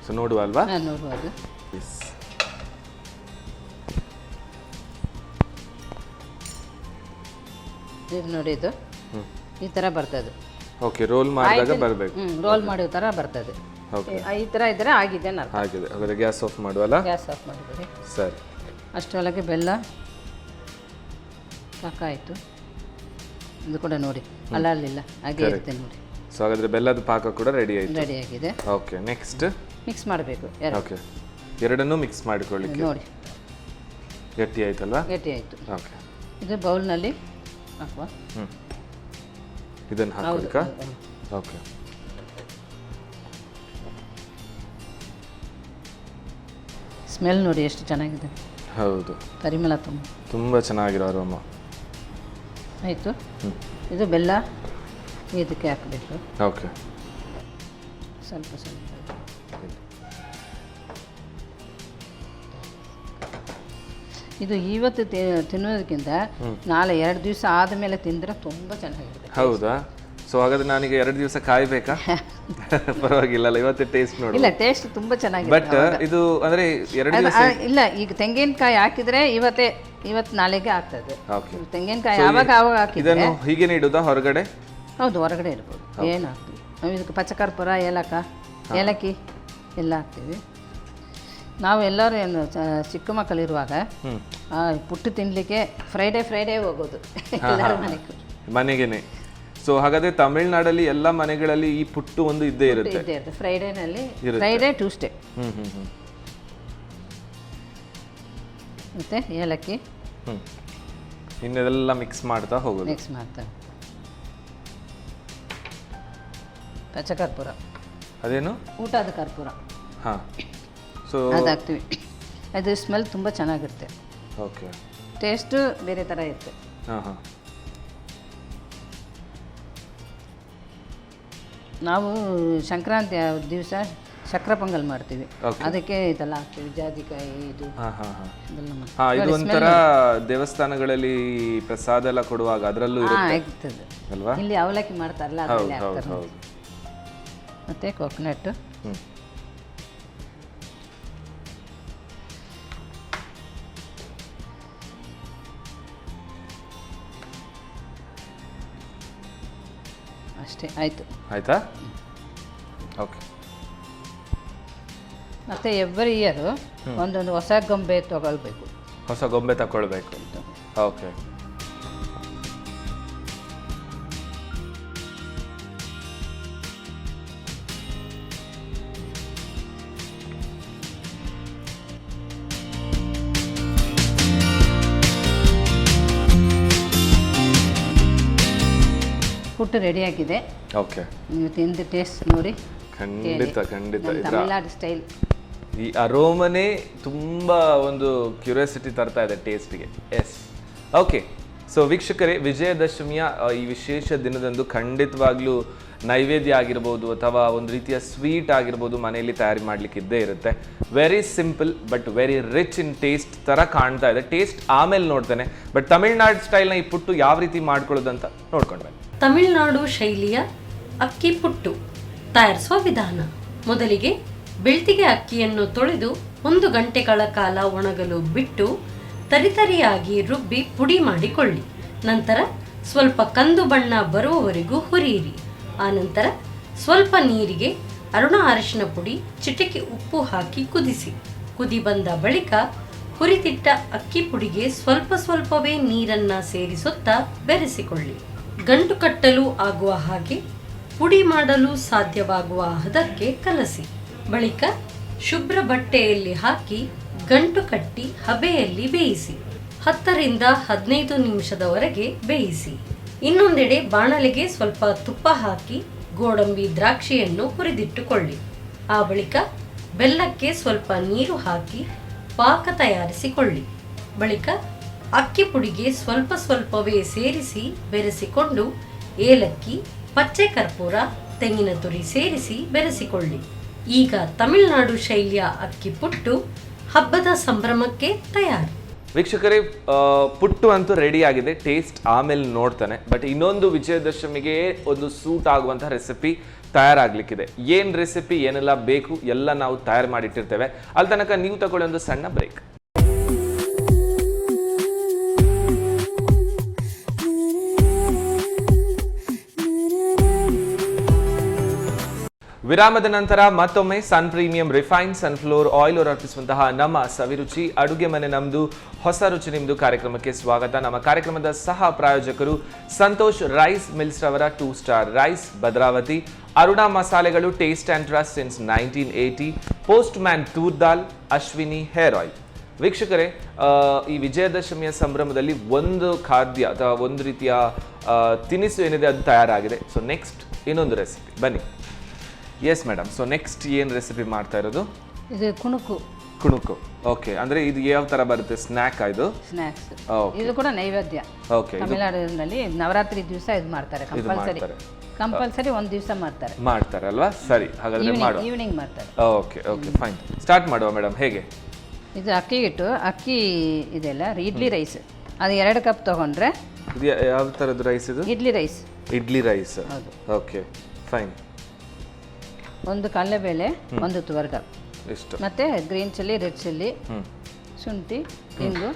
ಸೊ ನೋಡುವ ಅಲ್ವಾ? ನೋಡುವುದು. ಇದು ನೋಡಿ, ಇದು ಈ ಥರ ಬರ್ತದೆ. ಓಕೆ. ರೋಲ್ ಮಾಡಿದಾಗ ಬರಬೇಕು. ರೋಲ್ ಮಾಡೋ ಥರ ಬರ್ತದೆ. ಈ ಥರ ಇದ್ದರೆ ಆಗಿದೆ. ಆಗಿದೆ. ಹಾಗಾದ್ರೆ ಗ್ಯಾಸ್ ಆಫ್ ಮಾಡುವಲ್ಲ? ಗ್ಯಾಸ್ ಆಫ್ ಮಾಡಿಬಿಡಿ. ಸರಿ. ಅಷ್ಟರೊಳಗೆ ಬೆಲ್ಲ ಸಾಕಾಯಿತು. ಇದು ಕೂಡ ನೋಡಿ ಅಲ್ಲಲ್ಲಿಲ್ಲ, ಹಾಗೆ ಇರುತ್ತೆ ನೋಡಿ. ಸೊ ಹಾಗಾದ್ರೆ ಬೆಲ್ಲದ ಪಾಕ ಕೂಡ ರೆಡಿ ಆಗಿದೆ. ಓಕೆ. ನೆಕ್ಸ್ಟ್ ಮಿಕ್ಸ್ ಮಾಡಬೇಕು. ಓಕೆ. ಎರಡನ್ನೂ ಮಿಕ್ಸ್ ಮಾಡಿಕೊಳ್ಳಿ. ನೋಡಿ ಗಟ್ಟಿ ಆಯ್ತಲ್ವಾ? ಗಟ್ಟಿ ಆಯಿತು. ಓಕೆ. ಇದು ಬೌಲ್ನಲ್ಲಿ ಹಾಕುವ. ಇದನ್ನು ಹಾಕೋದಕ್ಕೆ? ಓಕೆ. ಸ್ಮೆಲ್ ನೋಡಿ ಎಷ್ಟು ಚೆನ್ನಾಗಿದೆ. ಹೌದು, ಪರಿಮಳ ತುಂಬ ಚೆನ್ನಾಗಿರೋ ಅರೋಮ. ಆಯಿತು. ಇದು ಬೆಲ್ಲ ಇದಕ್ಕೆ ಹಾಕಬೇಕು. ಓಕೆ. ಸ್ವಲ್ಪ ಇದು ಇವತ್ತು ತಿನ್ನೋದಕ್ಕಿಂತ ನಾಳೆ 2 ದಿವಸ ಆದಮೇಲೆ ತಿಂದರೆ ತುಂಬ ಚೆನ್ನಾಗಿರುತ್ತೆ. ಹೌದಾ? ಸೊ ಹಾಗಾದ್ರೆ ನಾನೀಗ 2 ದಿವಸ ಕಾಯ್ಬೇಕಾ? ಪರವಾಗಿಲ್ಲ, ಇವತ್ತೇ ಟೇಸ್ಟ್ ನೋಡಿ. ಇಲ್ಲ, ಟೇಸ್ಟ್ ತುಂಬ ಚೆನ್ನಾಗಿದೆ. ಬಟ್ ಇದು ಅಂದ್ರೆ 2 ದಿವಸ ಇಲ್ಲ, ಈಗ ತೆಂಗಿನಕಾಯಿ ಹಾಕಿದ್ರೆ ಇವತ್ತು ನಾಳೆಗೆ ಆಗ್ತದೆ. ತೆಂಗಿನಕಾಯಿ ಆವಾಗ ಹಾಕಿದ್ರೆ ಇದನ್ನು ಹೀಗೇನೆ ಇಡುದಾ ಹೊರಗಡೆ? ಹೌದು, ಹೊರಗಡೆ ಇರ್ಬೋದು. ಏನು ಹಾಕ್ತೀವಿ ನಾವು ಇದಕ್ಕೆ ಪಚ್ಚಕರ್ಪೂರ, ಏಲಕ್ಕಿ ಎಲ್ಲ ಹಾಕ್ತೀವಿ. ನಾವು ಎಲ್ಲರೂ ಏನು ಚಿಕ್ಕ ಮಕ್ಕಳಿರುವಾಗ ಪುಟ್ಟು ತಿನ್ನಲಿಕ್ಕೆ ಫ್ರೈಡೇ ಹೋಗೋದು ಎಲ್ಲರ ಮನೆಗೇನೆ. ಸೊ ಹಾಗಾದ್ರೆ ತಮಿಳ್ನಾಡಲ್ಲಿ ಎಲ್ಲ ಮನೆಗಳಲ್ಲಿ ಈ ಪುಟ್ಟು ಒಂದು ಇದ್ದೇ ಇರುತ್ತೆ. ಫ್ರೈಡೇನಲ್ಲಿ, ಫ್ರೈಡೇ ಟ್ಯೂಸ್ಡೇ. ಮತ್ತೆ ಏಲಕ್ಕಿ ಇನ್ನೆಲ್ಲ ಮಿಕ್ಸ್ ಮಾಡ್ತಾ ಹೋಗೋದು. ಮಿಕ್ಸ್ ಮಾಡ್ತಾ ಪಚ್ಚಕರ್ಪೂರ, ಅದೇನು ಊಟದ ಕರ್ಪೂರ. ಹಾಂ. ಸೊ ಅದು ಹಾಕ್ತೀವಿ. ಅದು ಸ್ಮೆಲ್ ತುಂಬ ಚೆನ್ನಾಗಿರುತ್ತೆ. ಓಕೆ. ಟೇಸ್ಟು ಬೇರೆ ಥರ ಇರುತ್ತೆ. ಹಾಂ. ನಾವು ಸಂಕ್ರಾಂತಿ ದಿವಸ ಸಕ್ಕರೆ ಪೊಂಗಲ್ ಮಾಡ್ತೀವಿ, Okay. ಅದಕ್ಕೆ ಇದೆಲ್ಲ ಹಾಕ್ತೀವಿ, ಜಾಜಿಕಾಯಿ ಇದು ಹಾ ಹಾ ಹಾ ಇದೆಲ್ಲ ಮಾಡ್ತೀವಿ. ಹಾ, ಇದು ಒಂಥರ ದೇವಸ್ಥಾನಗಳಲ್ಲಿ ಪ್ರಸಾದ ಎಲ್ಲ ಕೊಡುವಾಗ ಅದರಲ್ಲೂ ಇರುತ್ತೆ ಆಗ್ತದೆ ಅಲ್ವಾ? ಇಲ್ಲಿ ಅವಲಕ್ಕಿ ಮಾಡ್ತಾರಲ್ಲ ಹೌದು ಅದರಲ್ಲಿ ಹೌದು ಹಾಕ್ತಾರೆ. ಹೌದು. ಮತ್ತು ಕೊಕೊನಟ್, ಹ್ಮ್. ಅಷ್ಟೇ ಆಯಿತು. ಆಯ್ತಾ? ಓಕೆ. ಮತ್ತು ಎವ್ರಿ ಇಯರು ಒಂದೊಂದು ಹೊಸ ಗೊಂಬೆ ತಗೊಳ್ಬೇಕು. ಹೊಸ ಗೊಂಬೆ ತಗೊಳ್ಬೇಕು. ಓಕೆ. ಪುಟ್ಟು ರೆಡಿಯಾಗಿದೆ. ಓಕೆ. ನೀವು ತಿಂದು ಟೇಸ್ಟ್ ನೋಡಿ. ಖಂಡಿತ ಖಂಡಿತ. ನಮ್ಮ ತಮಿಳ್ನಾಡು ಸ್ಟೈಲ್. ಈ ಅರೋಮನೆ ತುಂಬ ಒಂದು ಕ್ಯೂರಿಯಾಸಿಟಿ ತರ್ತಾ ಇದೆ ಟೇಸ್ಟ್ಗೆ. ಎಸ್. ಓಕೆ. ಸೊ ವೀಕ್ಷಕರೇ, ವಿಜಯದಶಮಿಯ ಈ ವಿಶೇಷ ದಿನದಂದು ಖಂಡಿತವಾಗ್ಲೂ ನೈವೇದ್ಯ ಆಗಿರ್ಬೋದು ಅಥವಾ ಒಂದು ರೀತಿಯ ಸ್ವೀಟ್ ಆಗಿರ್ಬೋದು ಮನೆಯಲ್ಲಿ ತಯಾರಿ ಮಾಡಲಿಕ್ಕೆ ಇದ್ದೇ ಇರುತ್ತೆ. Very simple but very rich in taste ಥರ ಕಾಣ್ತಾ ಇದೆ. ಟೇಸ್ಟ್ ಆಮೇಲೆ ನೋಡ್ತೇನೆ, ಬಟ್ ತಮಿಳ್ನಾಡು ಸ್ಟೈಲ್ನ ಈ ಪುಟ್ಟು ಯಾವ ರೀತಿ ಮಾಡ್ಕೊಳ್ಳೋದಂತ ನೋಡ್ಕೊಂಡ್ರೆ. ತಮಿಳುನಾಡು ಶೈಲಿಯ ಅಕ್ಕಿ ಪುಟ್ಟು ತಯಾರಿಸುವ ವಿಧಾನ. ಮೊದಲಿಗೆ ಬೆಳ್ತಿಗೆ ಅಕ್ಕಿಯನ್ನು ತೊಳೆದು 1 ಗಂಟೆಗಳ ಕಾಲ ಒಣಗಲು ಬಿಟ್ಟು ತರಿತರಿಯಾಗಿ ರುಬ್ಬಿ ಪುಡಿ ಮಾಡಿಕೊಳ್ಳಿ. ನಂತರ ಸ್ವಲ್ಪ ಕಂದು ಬಣ್ಣ ಬರುವವರೆಗೂ ಹುರಿಯಿರಿ. ಆನಂತರ ಸ್ವಲ್ಪ ನೀರಿಗೆ ಅರುಣ ಅರಿಶಿನ ಪುಡಿ, ಚಿಟಿಕೆ ಉಪ್ಪು ಹಾಕಿ ಕುದಿಸಿ. ಕುದಿ ಬಂದ ಬಳಿಕ ಹುರಿದಿಟ್ಟ ಅಕ್ಕಿ ಪುಡಿಗೆ ಸ್ವಲ್ಪ ಸ್ವಲ್ಪವೇ ನೀರನ್ನು ಸೇರಿಸುತ್ತಾ ಬೆರೆಸಿಕೊಳ್ಳಿ. ಗಂಟು ಕಟ್ಟಲು ಆಗುವ ಹಾಗೆ ಪುಡಿ ಮಾಡಲು ಸಾಧ್ಯವಾಗುವ ಹದಕ್ಕೆ ಕಲಸಿ. ಬಳಿಕ ಶುಭ್ರ ಬಟ್ಟೆಯಲ್ಲಿ ಹಾಕಿ ಗಂಟು ಕಟ್ಟಿ ಹಬೆಯಲ್ಲಿ ಬೇಯಿಸಿ. 10 ರಿಂದ 15 ನಿಮಿಷದವರೆಗೆ ಬೇಯಿಸಿ. ಇನ್ನೊಂದೆಡೆ ಬಾಣಲೆಗೆ ಸ್ವಲ್ಪ ತುಪ್ಪ ಹಾಕಿ ಗೋಡಂಬಿ ದ್ರಾಕ್ಷಿಯನ್ನು ಹುರಿದಿಟ್ಟುಕೊಳ್ಳಿ. ಆ ಬಳಿಕ ಬೆಲ್ಲಕ್ಕೆ ಸ್ವಲ್ಪ ನೀರು ಹಾಕಿ ಪಾಕ ತಯಾರಿಸಿಕೊಳ್ಳಿ. ಬಳಿಕ ಅಕ್ಕಿ ಪುಡಿಗೆ ಸ್ವಲ್ಪ ಸ್ವಲ್ಪವೇ ಸೇರಿಸಿ ಬೆರೆಸಿಕೊಂಡು ಏಲಕ್ಕಿ, ಪಚ್ಚೆ ಕರ್ಪೂರ, ತೆಂಗಿನ ತುರಿ ಸೇರಿಸಿ ಬೆರೆಸಿಕೊಳ್ಳಿ. ಈಗ ತಮಿಳುನಾಡು ಶೈಲಿಯ ಅಕ್ಕಿ ಪುಟ್ಟು ಹಬ್ಬದ ಸಂಭ್ರಮಕ್ಕೆ ತಯಾರು. ವೀಕ್ಷಕರೇ, ಪುಟ್ಟು ಅಂತೂ ರೆಡಿ ಆಗಿದೆ. ಟೇಸ್ಟ್ ಆಮೇಲೆ ನೋಡ್ತಾನೆ. ಬಟ್ ಇನ್ನೊಂದು ವಿಜಯದಶಮಿಗೆ ಒಂದು ಸೂಟ್ ಆಗುವಂಥ ರೆಸಿಪಿ ತಯಾರಾಗಲಿಕ್ಕಿದೆ. ಏನು ರೆಸಿಪಿ, ಏನೆಲ್ಲ ಬೇಕು ಎಲ್ಲ ನಾವು ತಯಾರು ಮಾಡಿಟ್ಟಿರ್ತೇವೆ. ಅಲ್ಲಿ ತನಕ ನೀವು ತಗೊಳ್ಳಿ ಒಂದು ಸಣ್ಣ ಬ್ರೇಕ್. ವಿರಾಮದ ನಂತರ ಮತ್ತೊಮ್ಮೆ ಸನ್ ಪ್ರೀಮಿಯಂ ರಿಫೈನ್ಡ್ ಸನ್ಫ್ಲವರ್ ಆಯಿಲ್ ಅವರು ಅರ್ಪಿಸುವಂತಹ ನಮ್ಮ ಸವಿರುಚಿ ಅಡುಗೆ ಮನೆ ನಮ್ದು ಹೊಸ ರುಚಿ ನಿಮ್ದು ಕಾರ್ಯಕ್ರಮಕ್ಕೆ ಸ್ವಾಗತ. ನಮ್ಮ ಕಾರ್ಯಕ್ರಮದ ಸಹ ಪ್ರಾಯೋಜಕರು ಸಂತೋಷ್ ರೈಸ್ ಮಿಲ್ಸ್ ರವರ 2 ಸ್ಟಾರ್ ರೈಸ್, ಭದ್ರಾವತಿ, ಅರುಣಾ ಮಸಾಲೆಗಳು, taste and trust since 1980, post man toor dal, Ashwini hair oil. ವೀಕ್ಷಕರೇ, ಈ ವಿಜಯದಶಮಿಯ ಸಂಭ್ರಮದಲ್ಲಿ ಒಂದು ಖಾದ್ಯ ಅಥವಾ ಒಂದು ರೀತಿಯ ತಿನಿಸು ಏನಿದೆ ಅದು ತಯಾರಾಗಿದೆ. ಸೊ ನೆಕ್ಸ್ಟ್ ಇನ್ನೊಂದು ರೆಸಿಪಿ ಬನ್ನಿ. ಎಸ್ ಮೇಡಮ್, ಸೊ ನೆಕ್ಸ್ಟ್ ಏನು ರೆಸಿಪಿ ಮಾಡ್ತಾ ಇರೋದು? ಇದು ಕುಣುಕು. ಕುಣುಕು. ಓಕೆ. ಅಂದ್ರೆ ಇದು ಯಾವ ತರ ಬರುತ್ತೆ? ಸ್ನ್ಯಾಕ್ ಇದು? ಸ್ನ್ಯಾಕ್ಸ್. ಇದು ಕೂಡ ನೈವೇದ್ಯ. ಓಕೆ. ತಮಿಳುನಾಡಿನಲ್ಲಿ ನವರಾತ್ರಿ ದಿವಸ ಇದು ಮಾಡ್ತಾರೆ ಕಂಪಲ್ಸರಿ ಒಂದು ದಿವಸ ಮಾಡ್ತಾರೆ ಅಲ್ವಾ? ಸರಿ, ಹಾಗಾದ್ರೆ ಮಾಡುವ. ಈವ್ನಿಂಗ್ ಮಾಡ್ತಾರೆ. ಓಕೆ ಓಕೆ ಫೈನ್, ಸ್ಟಾರ್ಟ್ ಮಾಡುವ ಮೇಡಮ್. ಹೇಗೆ? ಇದು ಅಕ್ಕಿ ಹಿಟ್ಟು, ಅಕ್ಕಿ ಇದೆಲ್ಲ ಇಡ್ಲಿ ರೈಸ್, ಅದು 2 ಕಪ್ ತಗೊಂಡ್ರೆ. ಇದು ಯಾವ ಥರದ್ದು ರೈಸ್ ಇದು? Idli rice. Idli rice. Okay fine. ಒಂದು ಕಡಲೆಬೇಳೆ, ಒಂದು ತುವರ್ಗ, ಇಷ್ಟು, ಮತ್ತೆ ಗ್ರೀನ್ ಚಿಲ್ಲಿ, ರೆಡ್ ಚಿಲ್ಲಿ, ಶುಂಠಿ, ಇಂಗು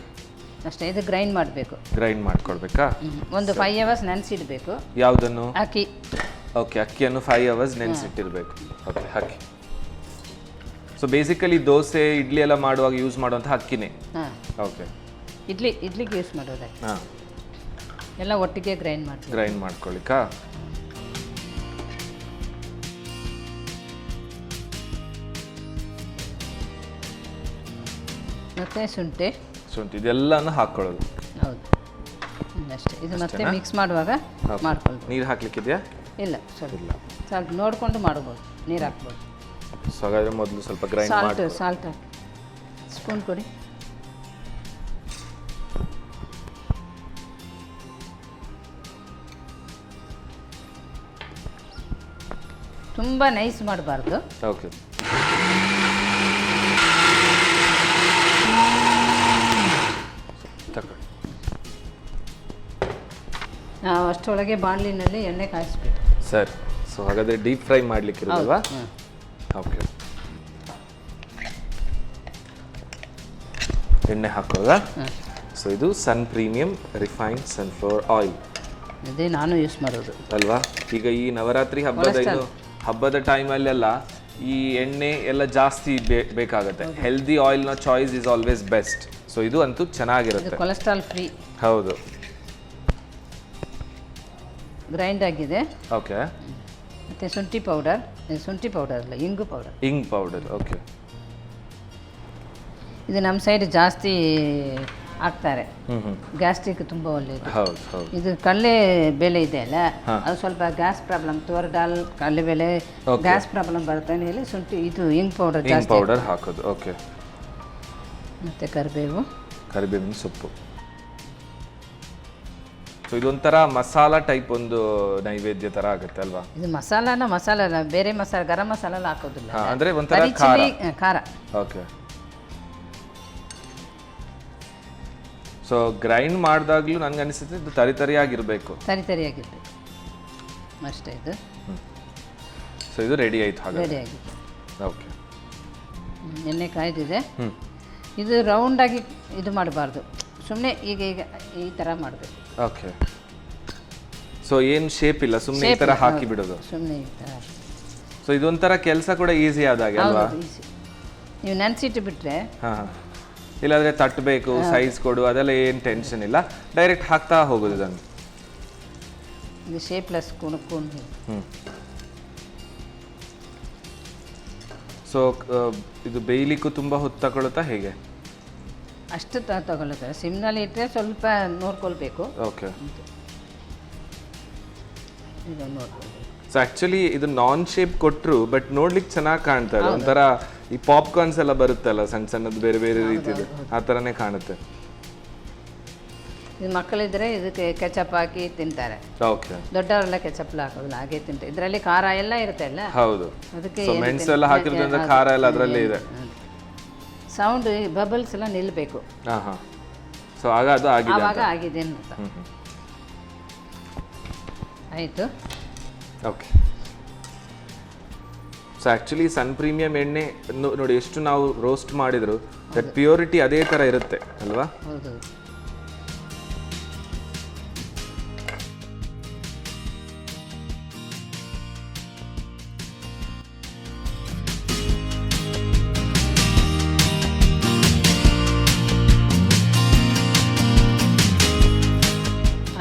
ಅಷ್ಟೇ. ಇದು ಗ್ರೈಂಡ್ ಮಾಡಬೇಕು. ಗ್ರೈಂಡ್ ಮಾಡ್ಕೊಳ್ಬೇಕಾ? ಒಂದು 5 ಅವರ್ಸ್ ನೆನೆಸಿಡಬೇಕು. ಯಾವುದನ್ನು? ಅಕ್ಕಿ. ಓಕೆ, ಅಕ್ಕಿಯನ್ನು 5 ಅವರ್ಸ್ ನೆನೆಸಿಟ್ಟಿರಬೇಕು. ಓಕೆ, ಅಕ್ಕಿ. ಸೊ ಬೇಸಿಕಲಿ ದೋಸೆ, ಇಡ್ಲಿ ಎಲ್ಲ ಮಾಡುವಾಗ ಯೂಸ್ ಮಾಡುವಂಥ ಅಕ್ಕಿನೇ. ಹಾಂ, ಓಕೆ. ಇಡ್ಲಿಗೆ ಯೂಸ್ ಮಾಡೋದು. ಹಾಂ, ಎಲ್ಲ ಒಟ್ಟಿಗೆ ಗ್ರೈಂಡ್ ಮಾಡ್ತೀವಿ. ಗ್ರೈಂಡ್ ಮಾಡ್ಕೊಳ್ಳಿಕ್ಕಾ? ಮತ್ತೆ ಶುಂಠಿ ಇದೆಲ್ಲನೂ ಹಾಕ್ಕೊಳ್ಳೋದು. ಹೌದು, ಅಷ್ಟೇ. ಇದು ಮತ್ತೆ ಮಿಕ್ಸ್ ಮಾಡುವಾಗ ಮಾಡ್ಕೊಳ್ಬೋದು. ನೀರು ಹಾಕ್ಲಿಕ್ಕಿದೆಯಾ? ಇಲ್ಲ, ಸ್ವಲ್ಪ ನೋಡಿಕೊಂಡು ಮಾಡ್ಬೋದು, ನೀರು ಹಾಕ್ಬೋದು. ಸೊ ಹಾಗಾದ್ರೆ ಮೊದಲು ಸ್ವಲ್ಪ ಗ್ರೈಂಡ್ ಮಾಡಿ. ಸಾಲ್ಟ್ ಹಾಕಿ ಸ್ಪೂನ್ ಕೊಡಿ. ತುಂಬ ನೈಸ್ ಮಾಡಬಾರ್ದು. ಓಕೆ. ನಾವು ಅಷ್ಟರೊಳಗೆ ಬಾಣಲಿನಲ್ಲಿ ಎಣ್ಣೆ ಕಾಯಿಸ್ಬೇಕು. ಸರಿ. ಸೊ ಹಾಗಾದರೆ ಡೀಪ್ ಫ್ರೈ ಮಾಡಲಿಕ್ಕೆ ಇರೋದಲ್ವಾ? ಓಕೆ. ಎಣ್ಣೆ ಹಾಕೋದಾ? ಸೊ ಇದು ಸನ್ ಪ್ರೀಮಿಯಂ ರಿಫೈನ್ಡ್ ಸನ್ಫ್ಲವರ್ ಆಯಿಲ್ ಅದೇ ನಾನು ಯೂಸ್ ಮಾಡೋದು ಅಲ್ವಾ? ಈಗ ಈ ನವರಾತ್ರಿ ಹಬ್ಬದ ಟೈಮಲ್ಲೆಲ್ಲ ಈ ಎಣ್ಣೆ ಎಲ್ಲ ಜಾಸ್ತಿ ಬೇಕಾಗುತ್ತೆ. ಹೆಲ್ದಿ ಆಯಿಲ್ನ choice is always best. So ಇದು ಅಂತೂ ಚೆನ್ನಾಗಿರುತ್ತೆ, ಕೊಲೆಸ್ಟ್ರಾಲ್ ಫ್ರೀ. ಹೌದು. ಗ್ರೈಂಡ್ ಆಗಿದೆ. ಓಕೆ. ಮತ್ತು ಶುಂಠಿ ಪೌಡರ್ ಅಲ್ಲ, ಇಂಗು ಪೌಡರ್. ಓಕೆ. ಇದು ನಮ್ಮ ಸೈಡ್ ಜಾಸ್ತಿ ಹಾಕ್ತಾರೆ, ಗ್ಯಾಸ್ಟ್ರಿಕ್ ತುಂಬ ಒಳ್ಳೆಯದು. ಹೌದು. ಇದು ಕಡಲೆ ಬೇಳೆ ಇದೆ ಅಲ್ಲ, ಅದು ಸ್ವಲ್ಪ ಗ್ಯಾಸ್ ಪ್ರಾಬ್ಲಮ್, ತೋರ್ ದಾಲ್ ಕಡಲೆ ಬೇಳೆ ಗ್ಯಾಸ್ ಪ್ರಾಬ್ಲಮ್ ಬರುತ್ತೆ ಅಂತ ಹೇಳಿ ಶುಂಠಿ ಇದು ಇಂಗ್ ಪೌಡರ್ ಹಾಕೋದು. ಓಕೆ. ಮತ್ತು ಕರಿಬೇವಿನ ಸೊಪ್ಪು. ಸೊ ಇದೊಂಥರ ಮಸಾಲಾ ಟೈಪ್ ಒಂದು ನೈವೇದ್ಯ ತರ ಆಗುತ್ತೆ ಅಲ್ವಾ? ಇದು ಮಸಾಲ ಅಲ್ಲ, ಬೇರೆ ಮಸಾಲ, ಗರಂ ಮಸಾಲ ಎಲ್ಲ ಹಾಕೋದಿಲ್ಲ, ಅಂದ್ರೆ ಒಂಥರ ಖಾರ. ಓಕೆ. ಸೊ ಗ್ರೈಂಡ್ ಮಾಡಿದಾಗ್ಲೂ ನನ್ಗೆ ಅನಿಸುತ್ತೆ ಇದು ತರಿತರಿಯಾಗಿರ್ಬೇಕು ಅಷ್ಟೇ. ಇದು ಸೊ ಇದು ರೆಡಿ ಆಯ್ತು ಹಾಗೆ? ರೆಡಿ ಆಗಿದೆ. ಓಕೆ. ಎಣ್ಣೆ ಕಾಯ್ದಿದೆ. ಇದು ರೌಂಡಾಗಿ ಇದು ಮಾಡಬಾರ್ದು, ಸುಮ್ಮನೆ ಈಗ ಈ ಥರ ಮಾಡಬೇಕು. ಓಕೆ. ಸೊ ಏನು ಶೇಪ್ ಇಲ್ಲ, ಸುಮ್ಮನೆ ಈ ಥರ ಹಾಕಿ ಬಿಡೋದು. ಸುಮ್ಮನೆ ಈ ಥರ. ಸೊ ಇದೊಂಥರ ಕೆಲಸ ಕೂಡ ಈಸಿ ಆದಾಗೆ ಅಲ್ವಾ? ನೀವು ನೆನೆಸಿಟ್ಟು ಬಿಟ್ಟರೆ, ಹಾಂ, ಇಲ್ಲಾಂದರೆ ತಟ್ಟಬೇಕು, ಸೈಜ್ ಕೊಡು, ಅದೆಲ್ಲ ಏನು ಟೆನ್ಷನ್ ಇಲ್ಲ, ಡೈರೆಕ್ಟ್ ಹಾಕ್ತಾ ಹೋಗೋದು ಇದನ್ನು. ಇದು ಶೇಪ್ಲೆಸ್ ಕುಣಕು. ಸೊ ಇದು ಬೇಯಲಿಕ್ಕೂ ತುಂಬ ಹೊತ್ತು ತಗೊಳುತ್ತಾ ಹೇಗೆ? ಅಷ್ಟು ತಗೊಳ್ಳುತ್ತೆ. ಸಿಮ್ನಲ್ಲಿ ಇಟ್ಟರೆ ಸ್ವಲ್ಪ ನೋಡ್ಕೊಳ್ಬೇಕು. ಓಕೆ. ಇದು ನೋಡ್ಕೊಳ್ಬೇಕು. ಸೊ ಆ್ಯಕ್ಚುಲಿ ಇದು ನಾನ್ ಶೇಪ್ ಕೊಟ್ಟರು ಬಟ್ ನೋಡ್ಲಿಕ್ಕೆ ಚೆನ್ನಾಗಿ ಕಾಣ್ತಾರೆ. ಒಂಥರ ಈ ಪಾಪ್ಕಾರ್ನ್ಸ್ ಎಲ್ಲ ಬರುತ್ತಲ್ಲ ಸಣ್ಣ ಸಣ್ಣದು ಬೇರೆ ಬೇರೆ ರೀತಿದು, ಆ ಥರನೇ ಕಾಣುತ್ತೆ. ಇದು ಮಕ್ಕಳಿದ್ರೆ ಇದಕ್ಕೆ ಕೆಚಪ್ ಹಾಕಿ ತಿಂತಾರೆ. ಓಕೆ. ದೊಡ್ಡವರೆಲ್ಲ ಕೆಚಪ್ ಹಾಕೋದಿಲ್ಲ, ಹಾಗೆ ತಿಂತಾರೆ. ಇದರಲ್ಲಿ ಖಾರ ಎಲ್ಲ ಇರುತ್ತೆ ಅಲ್ಲ, ಹೌದು. ಅದಕ್ಕೆ ಮೆಣಸು ಎಲ್ಲ ಹಾಕಿರೋದ್ರಿಂದ ಖಾರ ಎಲ್ಲ ಅದರಲ್ಲೇ ಇದೆ. ಸೌಂಡ್ ಬಬಲ್ಸ್ ಎಲ್ಲ ನಿಲ್ಲಬೇಕು. ಹಾಂ. ಸೊ ಆಗ ಅದು ಆಗಿದೆ ಅಂತ ಆಯಿತು. ಓಕೆ. ಸೊ ಆ್ಯಕ್ಚುಲಿ ಸನ್ ಪ್ರೀಮಿಯಂ ಎಣ್ಣೆ ನೋಡಿ ಎಷ್ಟು ನಾವು ರೋಸ್ಟ್ ಮಾಡಿದ್ರು ದಟ್ ಪ್ಯೂರಿಟಿ ಅದೇ ಥರ ಇರುತ್ತೆ ಅಲ್ವಾ? ಹೌದು.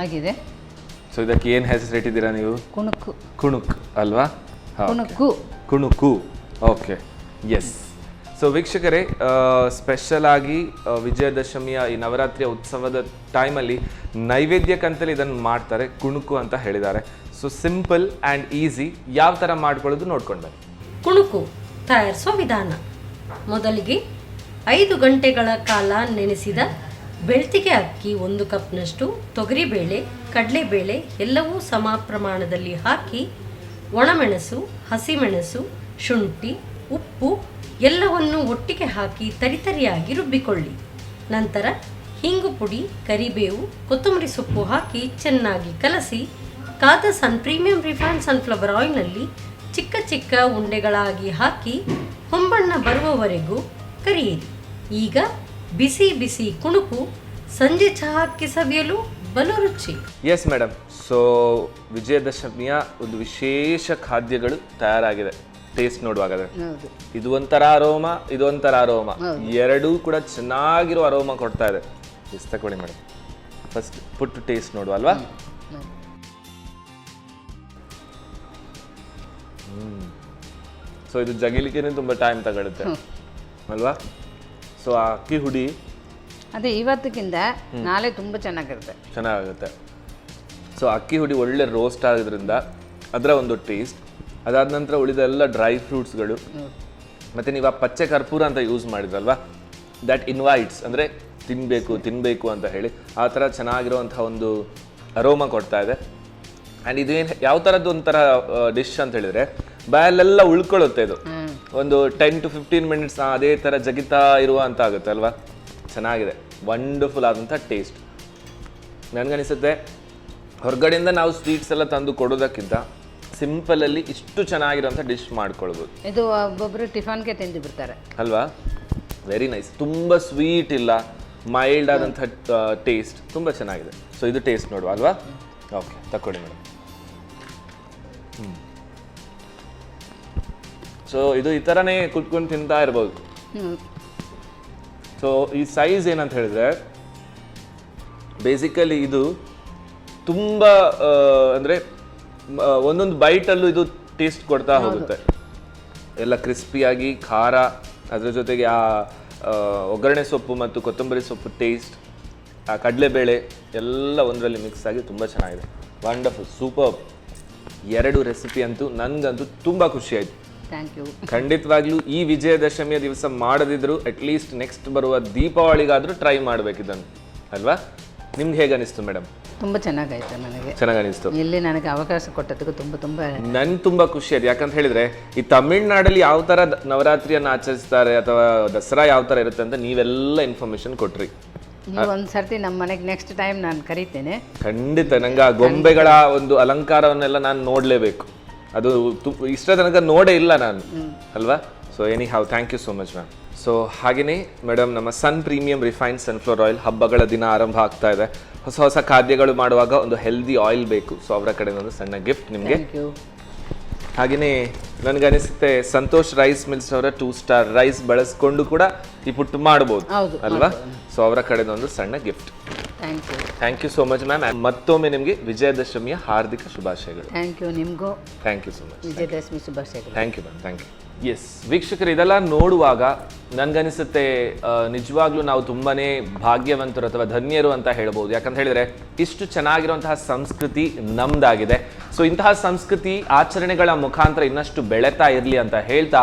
ಆಗಿದೆ. ಸೊ ಇದಕ್ಕೆ ಏನು ಹೆಸರಿಟ್ಟಿದ್ದೀರಾ ನೀವು? ಕುಣುಕ್ ಅಲ್ವಾ? ಕುಣುಕು. Okay, yes. ಸೊ ವೀಕ್ಷಕರೇ, ಸ್ಪೆಷಲ್ ಆಗಿ ವಿಜಯದಶಮಿಯ ಈ ನವರಾತ್ರಿಯ ಉತ್ಸವದ ಟೈಮಲ್ಲಿ ನೈವೇದ್ಯಕ್ಕಂತಲೇ ಇದನ್ನು ಮಾಡ್ತಾರೆ, ಕುಣುಕು ಅಂತ ಹೇಳಿದ್ದಾರೆ. ಸೊ ಸಿಂಪಲ್ ಆ್ಯಂಡ್ ಈಸಿ, ಯಾವ ಥರ ಮಾಡ್ಕೊಳ್ಳೋದು ನೋಡ್ಕೊಂಡು ಬನ್ನಿ. ಕುಣುಕು ತಯಾರಿಸೋ ವಿಧಾನ. ಮೊದಲಿಗೆ 5 ಗಂಟೆಗಳ ಕಾಲ ನೆನೆಸಿದ ಬೆಳ್ತಿಗೆ ಅಕ್ಕಿ 1 ಕಪ್ನಷ್ಟು, ತೊಗರಿಬೇಳೆ, ಕಡಲೆಬೇಳೆ ಎಲ್ಲವೂ ಸಮ ಪ್ರಮಾಣದಲ್ಲಿ ಹಾಕಿ ಒಣಮೆಣಸು, ಹಸಿಮೆಣಸು, ಶುಂಠಿ, ಉಪ್ಪು ಎಲ್ಲವನ್ನು ಒಟ್ಟಿಗೆ ಹಾಕಿ ತರಿತರಿಯಾಗಿ ರುಬ್ಬಿಕೊಳ್ಳಿ. ನಂತರ ಹಿಂಗು ಪುಡಿ, ಕರಿಬೇವು, ಕೊತ್ತಂಬರಿ ಸೊಪ್ಪು ಹಾಕಿ ಚೆನ್ನಾಗಿ ಕಲಸಿ ಕಾದ ಸನ್ ಪ್ರೀಮಿಯಂ ರಿಫೈನ್ಡ್ ಸನ್ಫ್ಲವರ್ ಆಯಿಲ್ನಲ್ಲಿ ಚಿಕ್ಕ ಚಿಕ್ಕ ಉಂಡೆಗಳಾಗಿ ಹಾಕಿ ಹೊಂಬಣ್ಣ ಬರುವವರೆಗೂ ಕರಿಯಿರಿ. ಈಗ ಬಿಸಿ ಬಿಸಿ ಕುಣುಕು ಸಂಜೆ ಚಹಾಕ್ಕೆ ಸವಿಯಲು ಬಲು ರುಚಿ. Yes madam. ಸೊ ವಿಜಯದಶಮಿಯ ಒಂದು ವಿಶೇಷ ಖಾದ್ಯಗಳು ತಯಾರಾಗಿದೆ. ಟೇಸ್ಟ್ ನೋಡುವಾಗ ಇದು ಒಂಥರ ಅರೋಮ, ಇದು ಒಂಥರ ಅರೋಮ, ಎರಡೂ ಕೂಡ ಚೆನ್ನಾಗಿರೋ ಅರೋಮ ಕೊಡ್ತಾ ಇದೆ. ಇಷ್ಟ ತಗೊಳ್ಳಿ ಮೇಡಮ್. ಫಸ್ಟ್ ಪುಟ್ಟು ಟೇಸ್ಟ್ ನೋಡುವ ಅಲ್ವಾ? ಸೊ ಇದು ಜಗಿಲಿಕ್ಕೆ ತುಂಬ ಟೈಮ್ ತಗೊಳುತ್ತೆ ಅಲ್ವಾ? ಸೊ ಆ ಅಕ್ಕಿ ಹುಡಿ ಅದೇ ಇವತ್ತಿಗಿಂತ ನಾಳೆ ತುಂಬ ಚೆನ್ನಾಗಿರುತ್ತೆ. ಸೊ ಅಕ್ಕಿ ಹುಡಿ ಒಳ್ಳೆ ರೋಸ್ಟ್ ಆಗೋದ್ರಿಂದ ಅದರ ಒಂದು ಟೇಸ್ಟ್, ಅದಾದ ನಂತರ ಉಳಿದ ಎಲ್ಲ ಡ್ರೈ ಫ್ರೂಟ್ಸ್ಗಳು, ಮತ್ತು ನೀವು ಆ ಪಚ್ಚೆ ಕರ್ಪೂರ ಅಂತ ಯೂಸ್ ಮಾಡಿದ್ರಲ್ವಾ, ದ್ಯಾಟ್ ಇನ್ವೈಟ್ಸ್, ಅಂದರೆ ತಿನ್ನಬೇಕು ಅಂತ ಹೇಳಿ ಆ ಥರ ಚೆನ್ನಾಗಿರೋವಂಥ ಒಂದು ಅರೋಮ ಕೊಡ್ತಾ ಇದೆ. ಆ್ಯಂಡ್ ಇದೇನು ಯಾವ ಥರದ್ದು ಒಂಥರ ಡಿಶ್ ಅಂತ ಹೇಳಿದರೆ ಬಾಯಲ್ಲೆಲ್ಲ ಉಳ್ಕೊಳ್ಳುತ್ತೆ. ಇದು ಒಂದು 10 to 15 ಮಿನಿಟ್ಸ್ ಅದೇ ಥರ ಜಗಿತಾ ಇರುವ ಅಂತ ಆಗುತ್ತೆ ಅಲ್ವಾ? ಚೆನ್ನಾಗಿದೆ, ವಂಡರ್ಫುಲ್ ಆದಂಥ ಟೇಸ್ಟ್. ನನಗನ್ನಿಸುತ್ತೆ ಹೊರಗಡೆಯಿಂದ ನಾವು ಸ್ವೀಟ್ಸ್ ಎಲ್ಲ ತಂದು ಕೊಡೋದಕ್ಕಿಂತ ಸಿಂಪಲಲ್ಲಿ ಇಷ್ಟು ಚೆನ್ನಾಗಿರೋಂಥ ಡಿಶ್ ಮಾಡ್ಕೊಳ್ಬೋದು. ಇದು ಒಬ್ಬೊಬ್ಬರು ಟಿಫನ್ಗೆ ತಿಂದು ಬಿಡ್ತಾರೆ ಅಲ್ವಾ? Very nice. ತುಂಬ ಸ್ವೀಟ್ ಇಲ್ಲ, ಮೈಲ್ಡ್ ಆದಂಥ ಟೇಸ್ಟ್ ತುಂಬ ಚೆನ್ನಾಗಿದೆ. ಸೊ ಇದು ಟೇಸ್ಟ್ ನೋಡುವ ಅಲ್ವಾ? ಓಕೆ, ತಗೊಳ್ಳಿ ಮೇಡಮ್. ಸೊ ಇದು ಈ ಥರನೇ ಕುತ್ಕೊಂಡು ತಿಂತಾ ಇರ್ಬೋದು. ಸೊ ಈ ಸೈಜ್ ಏನಂತ ಹೇಳಿದ್ರೆ ಬೇಸಿಕಲಿ ಇದು ತುಂಬ ಅಂದರೆ ಒಂದೊಂದು ಬೈಟಲ್ಲೂ ಇದು ಟೇಸ್ಟ್ ಕೊಡ್ತಾ ಹೋಗುತ್ತೆ. ಎಲ್ಲ ಕ್ರಿಸ್ಪಿಯಾಗಿ ಖಾರ, ಅದರ ಜೊತೆಗೆ ಆ ಒಗ್ಗರಣೆ ಸೊಪ್ಪು ಮತ್ತು ಕೊತ್ತಂಬರಿ ಸೊಪ್ಪು ಟೇಸ್ಟ್, ಆ ಕಡಲೆಬೇಳೆ ಎಲ್ಲ ಒಂದರಲ್ಲಿ ಮಿಕ್ಸ್ ಆಗಿ ತುಂಬ ಚೆನ್ನಾಗಿದೆ. Wonderful, super. 2 ರೆಸಿಪಿ ಅಂತೂ ನನಗಂತೂ ತುಂಬ ಖುಷಿ ಆಯಿತು. Thank you. ಖಂಡಿತವಾಗ್ಲೂ ಈ ವಿಜಯದಶಮಿಯ ದಿವಸ ಮಾಡದಿದ್ರು ಅಟ್ಲೀಸ್ಟ್ ನೆಕ್ಸ್ಟ್ ಬರುವ ದೀಪಾವಳಿಗಾದರೂ ಟ್ರೈ ಮಾಡಬೇಕಿದ್ದನ್ನು ಅಲ್ವಾ? ನಿಮ್ಗೆ ಹೇಗೆ ಅನಿಸ್ತು ಮೇಡಮ್? ತುಂಬ ಚೆನ್ನಾಗಾಯ್ತು ನನಗೆ. ಚೆನ್ನಾಗಿ ಅನಿಸ್ತು. ಇಲ್ಲಿ ನನಗೆ ಅವಕಾಶ ಕೊಟ್ಟದಕ್ಕೆ ತುಂಬ ನನ್ಗೆ ತುಂಬ ಖುಷಿ ಆಯ್ತು. ಯಾಕಂತ ಹೇಳಿದ್ರೆ ಈ ತಮಿಳ್ನಾಡಲ್ಲಿ ಯಾವ ಥರ ನವರಾತ್ರಿಯನ್ನು ಆಚರಿಸ್ತಾರೆ ಅಥವಾ ದಸರಾ ಯಾವ ಥರ ಇರುತ್ತೆ ಅಂತ ನೀವೆಲ್ಲ ಇನ್ಫಾರ್ಮೇಶನ್ ಕೊಟ್ರಿ. ನೀವು ಒಂದು ಸರ್ತಿ ನಮ್ಮ ಮನೆಗೆ ನೆಕ್ಸ್ಟ್ ಟೈಮ್ ನಾನು ಕರೀತೇನೆ. ಖಂಡಿತ. ನಂಗೆ ಆ ಗೊಂಬೆಗಳ ಒಂದು ಅಲಂಕಾರವನ್ನೆಲ್ಲ ನಾನು ನೋಡಲೇಬೇಕು. ಅದು ಇಷ್ಟ ತನಕ ನೋಡೇ ಇಲ್ಲ ನಾನು ಅಲ್ವಾ? So anyhow, thank you so much ma'am. So ಹಾಗೆಯೇ ಮೇಡಮ್, ನಮ್ಮ Sun premium refined sunflower oil ಹಬ್ಬಗಳ ದಿನ ಆರಂಭ ಆಗ್ತಾ ಇದೆ. ಹೊಸ ಹೊಸ ಖಾದ್ಯಗಳು ಮಾಡುವಾಗ ಒಂದು ಹೆಲ್ದಿ ಆಯಿಲ್ ಬೇಕು. ಸೊ ಅವರ ಕಡೆ ಒಂದು ಸಣ್ಣ ಗಿಫ್ಟ್ ನಿಮಗೆ. ಹಾಗೆಯೇ ನನಗನಿಸುತ್ತೆ ಸಂತೋಷ್ ರೈಸ್ ಮಿಲ್ಸ್ ಅವರ 2 ಸ್ಟಾರ್ ರೈಸ್ ಬಳಸ್ಕೊಂಡು ಕೂಡ ಈ ಪುಟ್ಟು ಮಾಡ್ಬೋದು ಅಲ್ವಾ? ಸೊ ಅವರ ಕಡೆ ಒಂದು ಸಣ್ಣ gift. Thank you so much ma'am. ಮತ್ತೊಮ್ಮೆ ನಿಮಗೆ ವಿಜಯದಶಮಿಯ ಹಾರ್ದಿಕ ಶುಭಾಶಯಗಳು. Thank you. ನಿಮಗೂ ಥ್ಯಾಂಕ್ ಯು ಸೋ ಮಚ್. ವಿಜಯದಶಮಿ ಶುಭಾಶಯಗಳು. Thank you ma'am, thank you. Yes ವೀಕ್ಷಕರು, ಇದೆಲ್ಲ ನೋಡುವಾಗ ನನಗನಿಸುತ್ತೆ ನಿಜವಾಗ್ಲೂ ನಾವು ತುಂಬಾ ಭಾಗ್ಯವಂತರು ಅಥವಾ ಧನ್ಯರು ಅಂತ ಹೇಳ್ಬೋದು. ಯಾಕಂತ ಹೇಳಿದರೆ ಇಷ್ಟು ಚೆನ್ನಾಗಿರುವಂತಹ ಸಂಸ್ಕೃತಿ ನಮ್ದಾಗಿದೆ. ಸೊ ಇಂತಹ ಸಂಸ್ಕೃತಿ ಆಚರಣೆಗಳ ಮುಖಾಂತರ ಇನ್ನಷ್ಟು ಬೆಳೆತಾ ಇರಲಿ ಅಂತ ಹೇಳ್ತಾ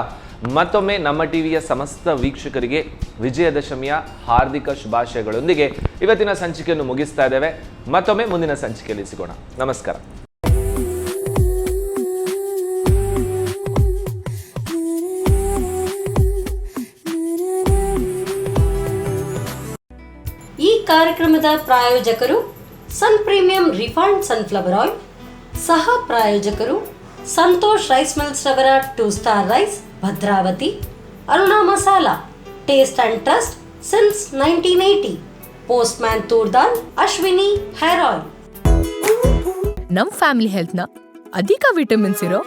ಮತ್ತೊಮ್ಮೆ ನಮ್ಮ ಟಿವಿಯ ಸಮಸ್ತ ವೀಕ್ಷಕರಿಗೆ ವಿಜಯದಶಮಿಯ ಹಾರ್ದಿಕ ಶುಭಾಶಯಗಳೊಂದಿಗೆ ಇವತ್ತಿನ ಸಂಚಿಕೆಯನ್ನು ಮುಗಿಸ್ತಾ ಇದ್ದೇವೆ. ಮತ್ತೊಮ್ಮೆ ಮುಂದಿನ ಸಂಚಿಕೆಯಲ್ಲಿ ಸಿಗೋಣ. ನಮಸ್ಕಾರ. ಈ ಕಾರ್ಯಕ್ರಮದ ಪ್ರಾಯೋಜಕರು Sun premium refined sunflower oil, ಸಹ ಪ್ರಾಯೋಜಕರು ಸಂತೋಷ್ ರೈಸ್ ಮಿಲ್ಸ್ ರವರ 2 star rice Bhadravati, Aruna Masala, taste and trust since 1980, postman toor dal, Ashwini hair oil. ನಮ್ ಫ್ಯಾಮಿಲಿ ಹೆಲ್ತ್ ನ ಅಧಿಕ ವಿಟಮಿನ್ಸ್ ಇರೋ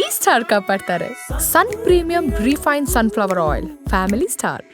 ಈ ಸ್ಟಾರ್ ಕಾಪಾಡ್ತಾರೆ. Sun premium refined sunflower oil, family star.